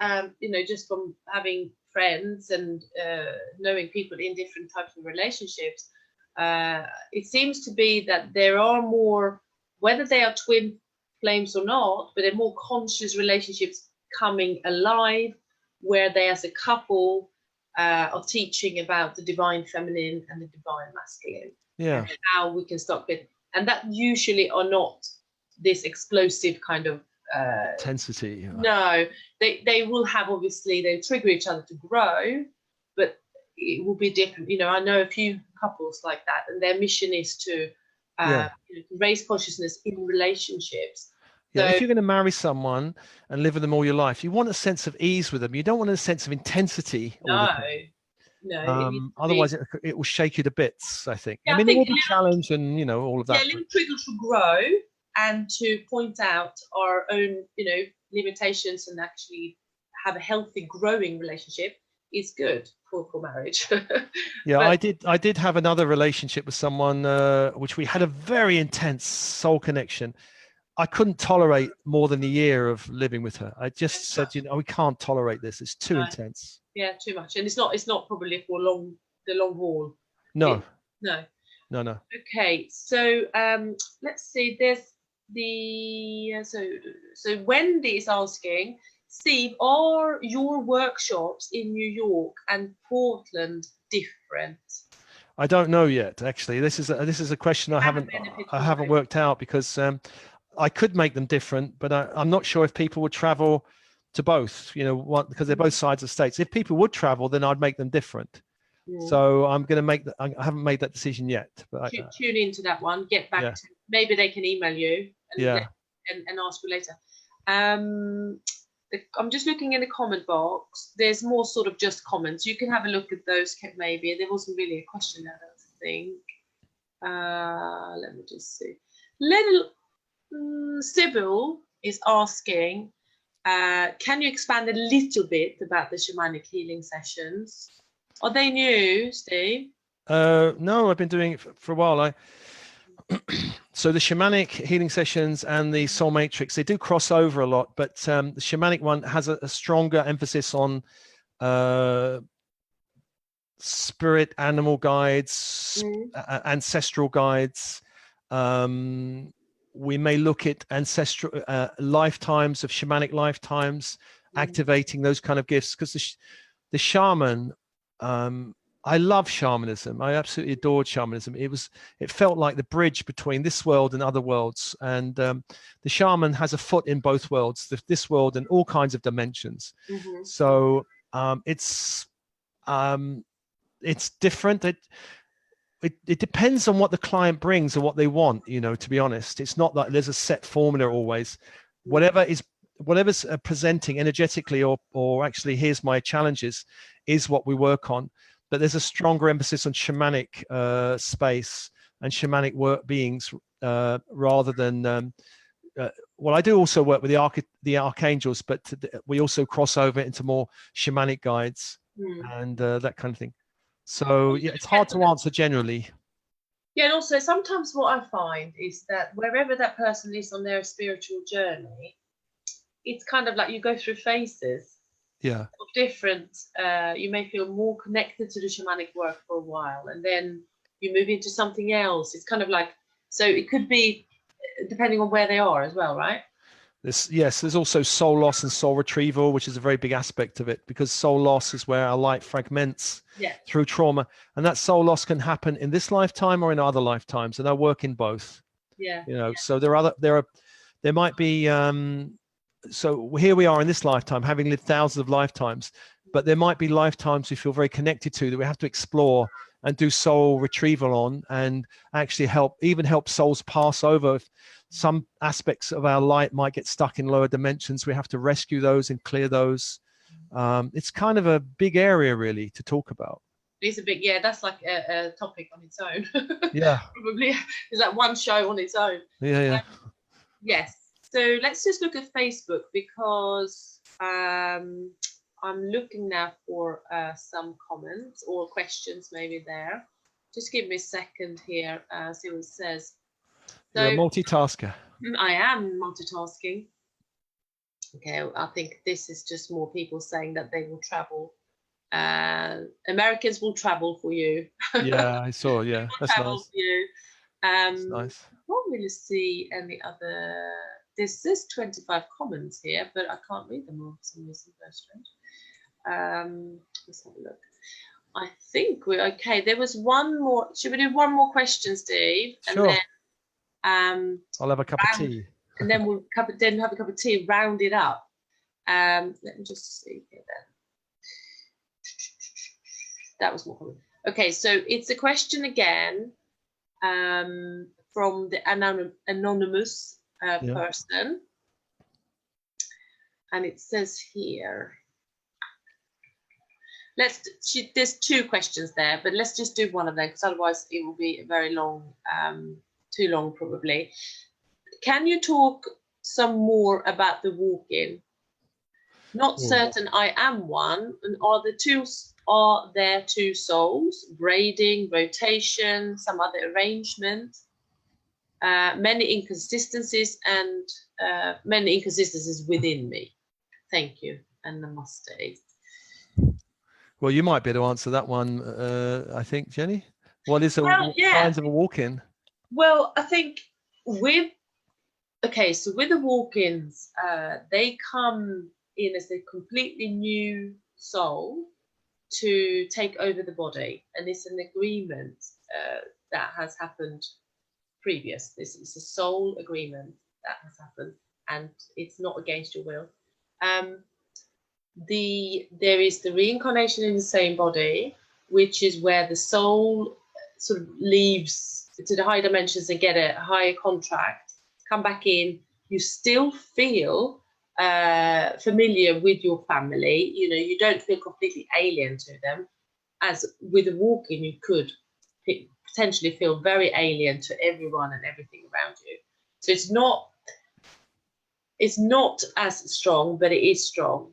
just from having friends and knowing people in different types of relationships, it seems to be that there are more, whether they are twin flames or not, but they're more conscious relationships coming alive, where they as a couple are teaching about the divine feminine and the divine masculine, and how we can stop it. And that usually are not this explosive kind of intensity. No, they will have, obviously they trigger each other to grow, but it will be different. I know a few couples like that, and their mission is to raise consciousness in relationships. Yeah, so if you're going to marry someone and live with them all your life, you want a sense of ease with them. You don't want a sense of intensity. No. Otherwise, it will shake you to bits, I think. Yeah, I mean, there will be challenge and, all of that. Yeah, little triggers to grow and to point out our own, limitations, and actually have a healthy, growing relationship is good for marriage. Yeah, but I did have another relationship with someone, which we had a very intense soul connection. I couldn't tolerate more than a year of living with her. I just said, we can't tolerate this. It's too intense. Yeah, too much. And it's not probably for the long haul. No. No. Okay, so let's see. There's so Wendy is asking, Steve, are your workshops in New York and Portland different? I don't know yet. Actually, this is a question I haven't worked out, because I could make them different, but I'm not sure if people would travel to both, because they're both sides of states. If people would travel, then I'd make them different. Yeah. So I'm going to make that. I haven't made that decision yet. But tune into that one. Get back to, maybe they can email you and ask you later. I'm just looking in the comment box. There's more sort of just comments. You can have a look at those. Maybe there wasn't really a question there, I think. Let me just see. Little Sybil is asking, can you expand a little bit about the shamanic healing sessions? Are they new, Steve? No, I've been doing it for a while. so the shamanic healing sessions and the soul matrix, they do cross over a lot, but the shamanic one has a stronger emphasis on spirit, animal guides, ancestral guides. We may look at ancestral lifetimes of shamanic lifetimes, activating those kind of gifts, because the shaman, I love shamanism. I absolutely adored shamanism. It felt like the bridge between this world and other worlds. And the shaman has a foot in both worlds, this world and all kinds of dimensions. So it's different. It depends on what the client brings and what they want, to be honest. It's not like there's a set formula always. Whatever's presenting energetically or actually here's my challenges is what we work on. But there's a stronger emphasis on shamanic space and shamanic work beings rather than well, I do also work with the archangels, but we also cross over into more shamanic guides and that kind of thing. So yeah, it's hard to answer generally. Yeah, and also sometimes what I find is that wherever that person is on their spiritual journey, it's kind of like you go through phases. Yeah. Of different, you may feel more connected to the shamanic work for a while, and then you move into something else. It's kind of like, so it could be depending on where they are as well, right? Yes, there's also soul loss and soul retrieval, which is a very big aspect of it, because soul loss is where our light fragments through trauma, and that soul loss can happen in this lifetime or in other lifetimes, and I work in both. So there might be so here we are in this lifetime, having lived thousands of lifetimes, but there might be lifetimes we feel very connected to that we have to explore and do soul retrieval on, and actually help souls pass over. If some aspects of our light might get stuck in lower dimensions, we have to rescue those and clear those. It's kind of a big area really to talk about. It's a big, that's like a topic on its own. Yeah. Probably is that one show on its own. Yeah. Yes. So let's just look at Facebook, because I'm looking now for some comments or questions maybe there. Just give me a second here, see what it says. So, you're a multitasker. I am multitasking. Okay, I think this is just more people saying that they will travel. Americans will travel for you. Yeah, I saw. Yeah, that's nice. For you. That's nice. I can't really see any other. There's 25 comments here, but I can't read them all for some reason. Very strange. Let's have a look. I think we're okay. There was one more. Should we do one more question, Steve? Sure. And then, I'll have a cup of tea. And then we'll have a cup of tea and round it up. Let me just see here then. That was more common. Okay, so it's a question again from the anonymous person. And it says here, there's two questions there, but let's just do one of them, because otherwise it will be a very long, too long probably. Can you talk some more about the walk-in? Not certain I am one. And are there two souls? Braiding, rotation, some other arrangement? Many inconsistencies and many inconsistencies within me. Thank you, and namaste. Well, you might be able to answer that one, I think, Jenny. What is kinds of a walk-in? Well, I think with the walk-ins, they come in as a completely new soul to take over the body, and it's an agreement that has happened previous. This is a soul agreement that has happened, and it's not against your will. There is the reincarnation in the same body, which is where the soul sort of leaves to the higher dimensions and get a higher contract, come back in. You still feel familiar with your family. You don't feel completely alien to them. As with a walk-in, you could potentially feel very alien to everyone and everything around you. So it's not as strong, but it is strong.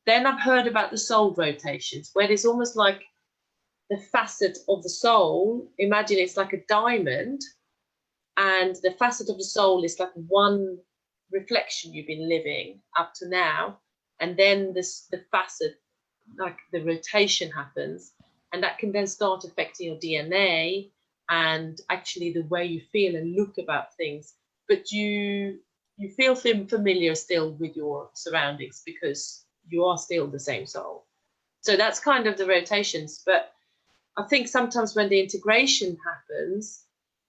Then I've heard about the soul rotations, where there's almost like the facet of the soul. Imagine it's like a diamond, and the facet of the soul is like one reflection you've been living up to now, and then the facet, like the rotation happens, and that can then start affecting your DNA and actually the way you feel and look about things. But you feel familiar still with your surroundings because you are still the same soul. So that's kind of the rotations. But I think sometimes when the integration happens,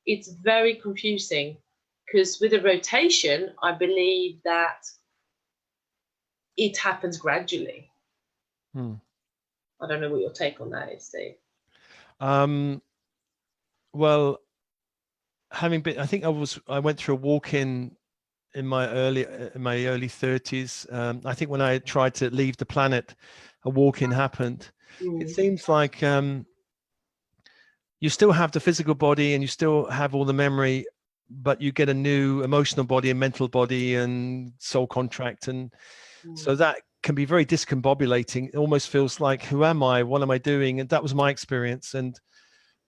it's very confusing, because with the rotation, I believe that it happens gradually. I don't know what your take on that is, Steve. Well, having been, I think I went through a walk-in in my early 30s. I think when I tried to leave the planet, a walk-in happened. It seems like you still have the physical body and you still have all the memory, but you get a new emotional body and mental body and soul contract, and so that can be very discombobulating. It almost feels like, who am I? What am I doing? And that was my experience. And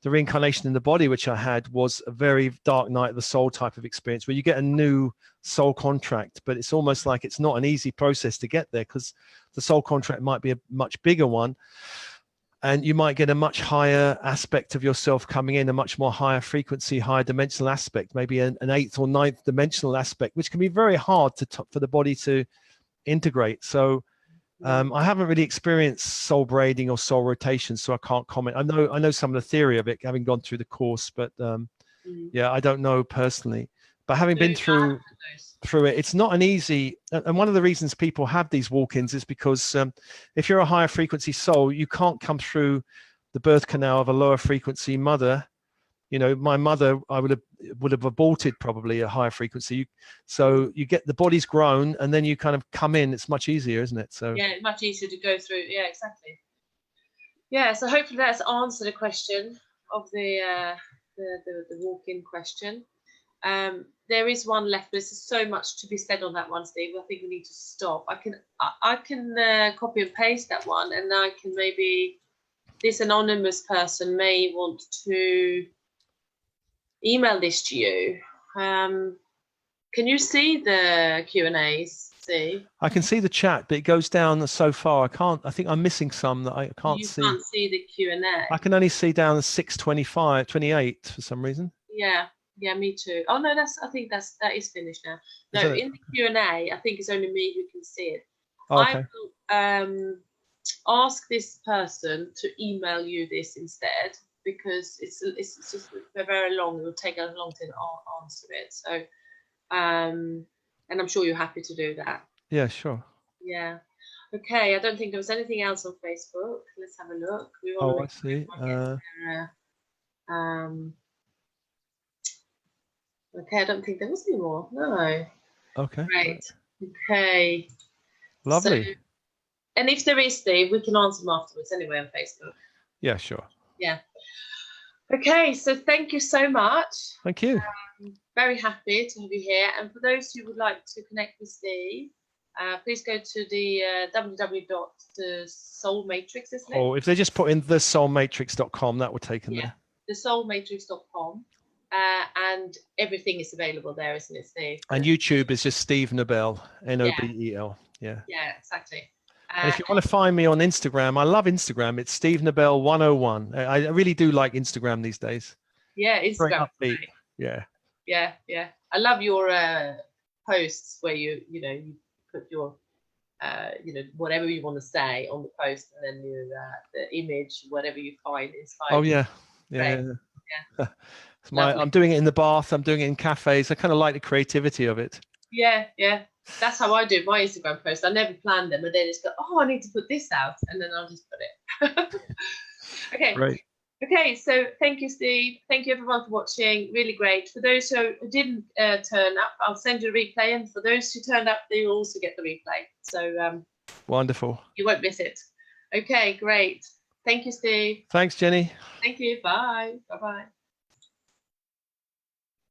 the reincarnation in the body, which I had, was a very dark night of the soul type of experience, where you get a new soul contract, but it's almost like it's not an easy process to get there, because the soul contract might be a much bigger one, and you might get a much higher aspect of yourself coming in, a much more higher frequency, higher dimensional aspect, maybe an 8th or 9th dimensional aspect, which can be very hard for the body to integrate. So I haven't really experienced soul braiding or soul rotation, so I can't comment. I know some of the theory of it, having gone through the course, but yeah, I don't know personally. But having been through it, it's not an easy. And one of the reasons people have these walk-ins is because if you're a higher frequency soul, you can't come through the birth canal of a lower frequency mother. You know, my mother, I would have aborted probably a higher frequency. So you get the body's grown, and then you kind of come in. It's much easier, isn't it? So yeah, much easier to go through. Yeah, exactly. Yeah, so hopefully that's answered the question of the walk-in question. There is one left, but there's so much to be said on that one, Steve. I think we need to stop. I can copy and paste that one, and I can maybe, this anonymous person may want to email this to you. Can you see the Q&As, Steve? I can see the chat, but it goes down so far. I think I'm missing some that I can't see. You can't see the Q&A. I can only see down to 6:25, 28 for some reason. Yeah, me too. Oh no, I think that is finished now. No, in the Q&A, I think it's only me who can see it. Oh, okay. I will ask this person to email you this instead, because it's just very long. It will take a long time to answer it. So, and I'm sure you're happy to do that. Yeah, sure. Yeah. Okay. I don't think there was anything else on Facebook. Let's have a look. I see. Okay, I don't think there was any more. No. Okay. Great. Okay. Lovely. So, and if there is, Steve, we can answer them afterwards anyway on Facebook. Yeah, sure. Yeah. Okay, so thank you so much. Thank you. Very happy to have you here. And for those who would like to connect with Steve, please go to the www.thesoulmatrix, isn't it? Or if they just put in thesoulmatrix.com, that will take them there. Thesoulmatrix.com. And everything is available there, isn't it, Steve? And YouTube is just Steve Nobel, Nobel. Yeah. Yeah, exactly. And if you want to find me on Instagram, I love Instagram. It's Steve Nobel 101. I really do like Instagram these days. Yeah, Instagram. Yeah. Yeah. I love your posts where you put your whatever you want to say on the post, and then the image, whatever you find inspiring. Oh yeah. I'm doing it in the bath. I'm doing it in cafes. I kind of like the creativity of it. Yeah. That's how I do my Instagram posts. I never plan them, and then just go, oh, I need to put this out, and then I'll just put it. Okay. Right. Okay, so thank you, Steve. Thank you, everyone, for watching. Really great. For those who didn't turn up, I'll send you a replay. And for those who turned up, they will also get the replay. So wonderful. You won't miss it. Okay, great. Thank you, Steve. Thanks, Jenny. Thank you. Bye. Bye-bye.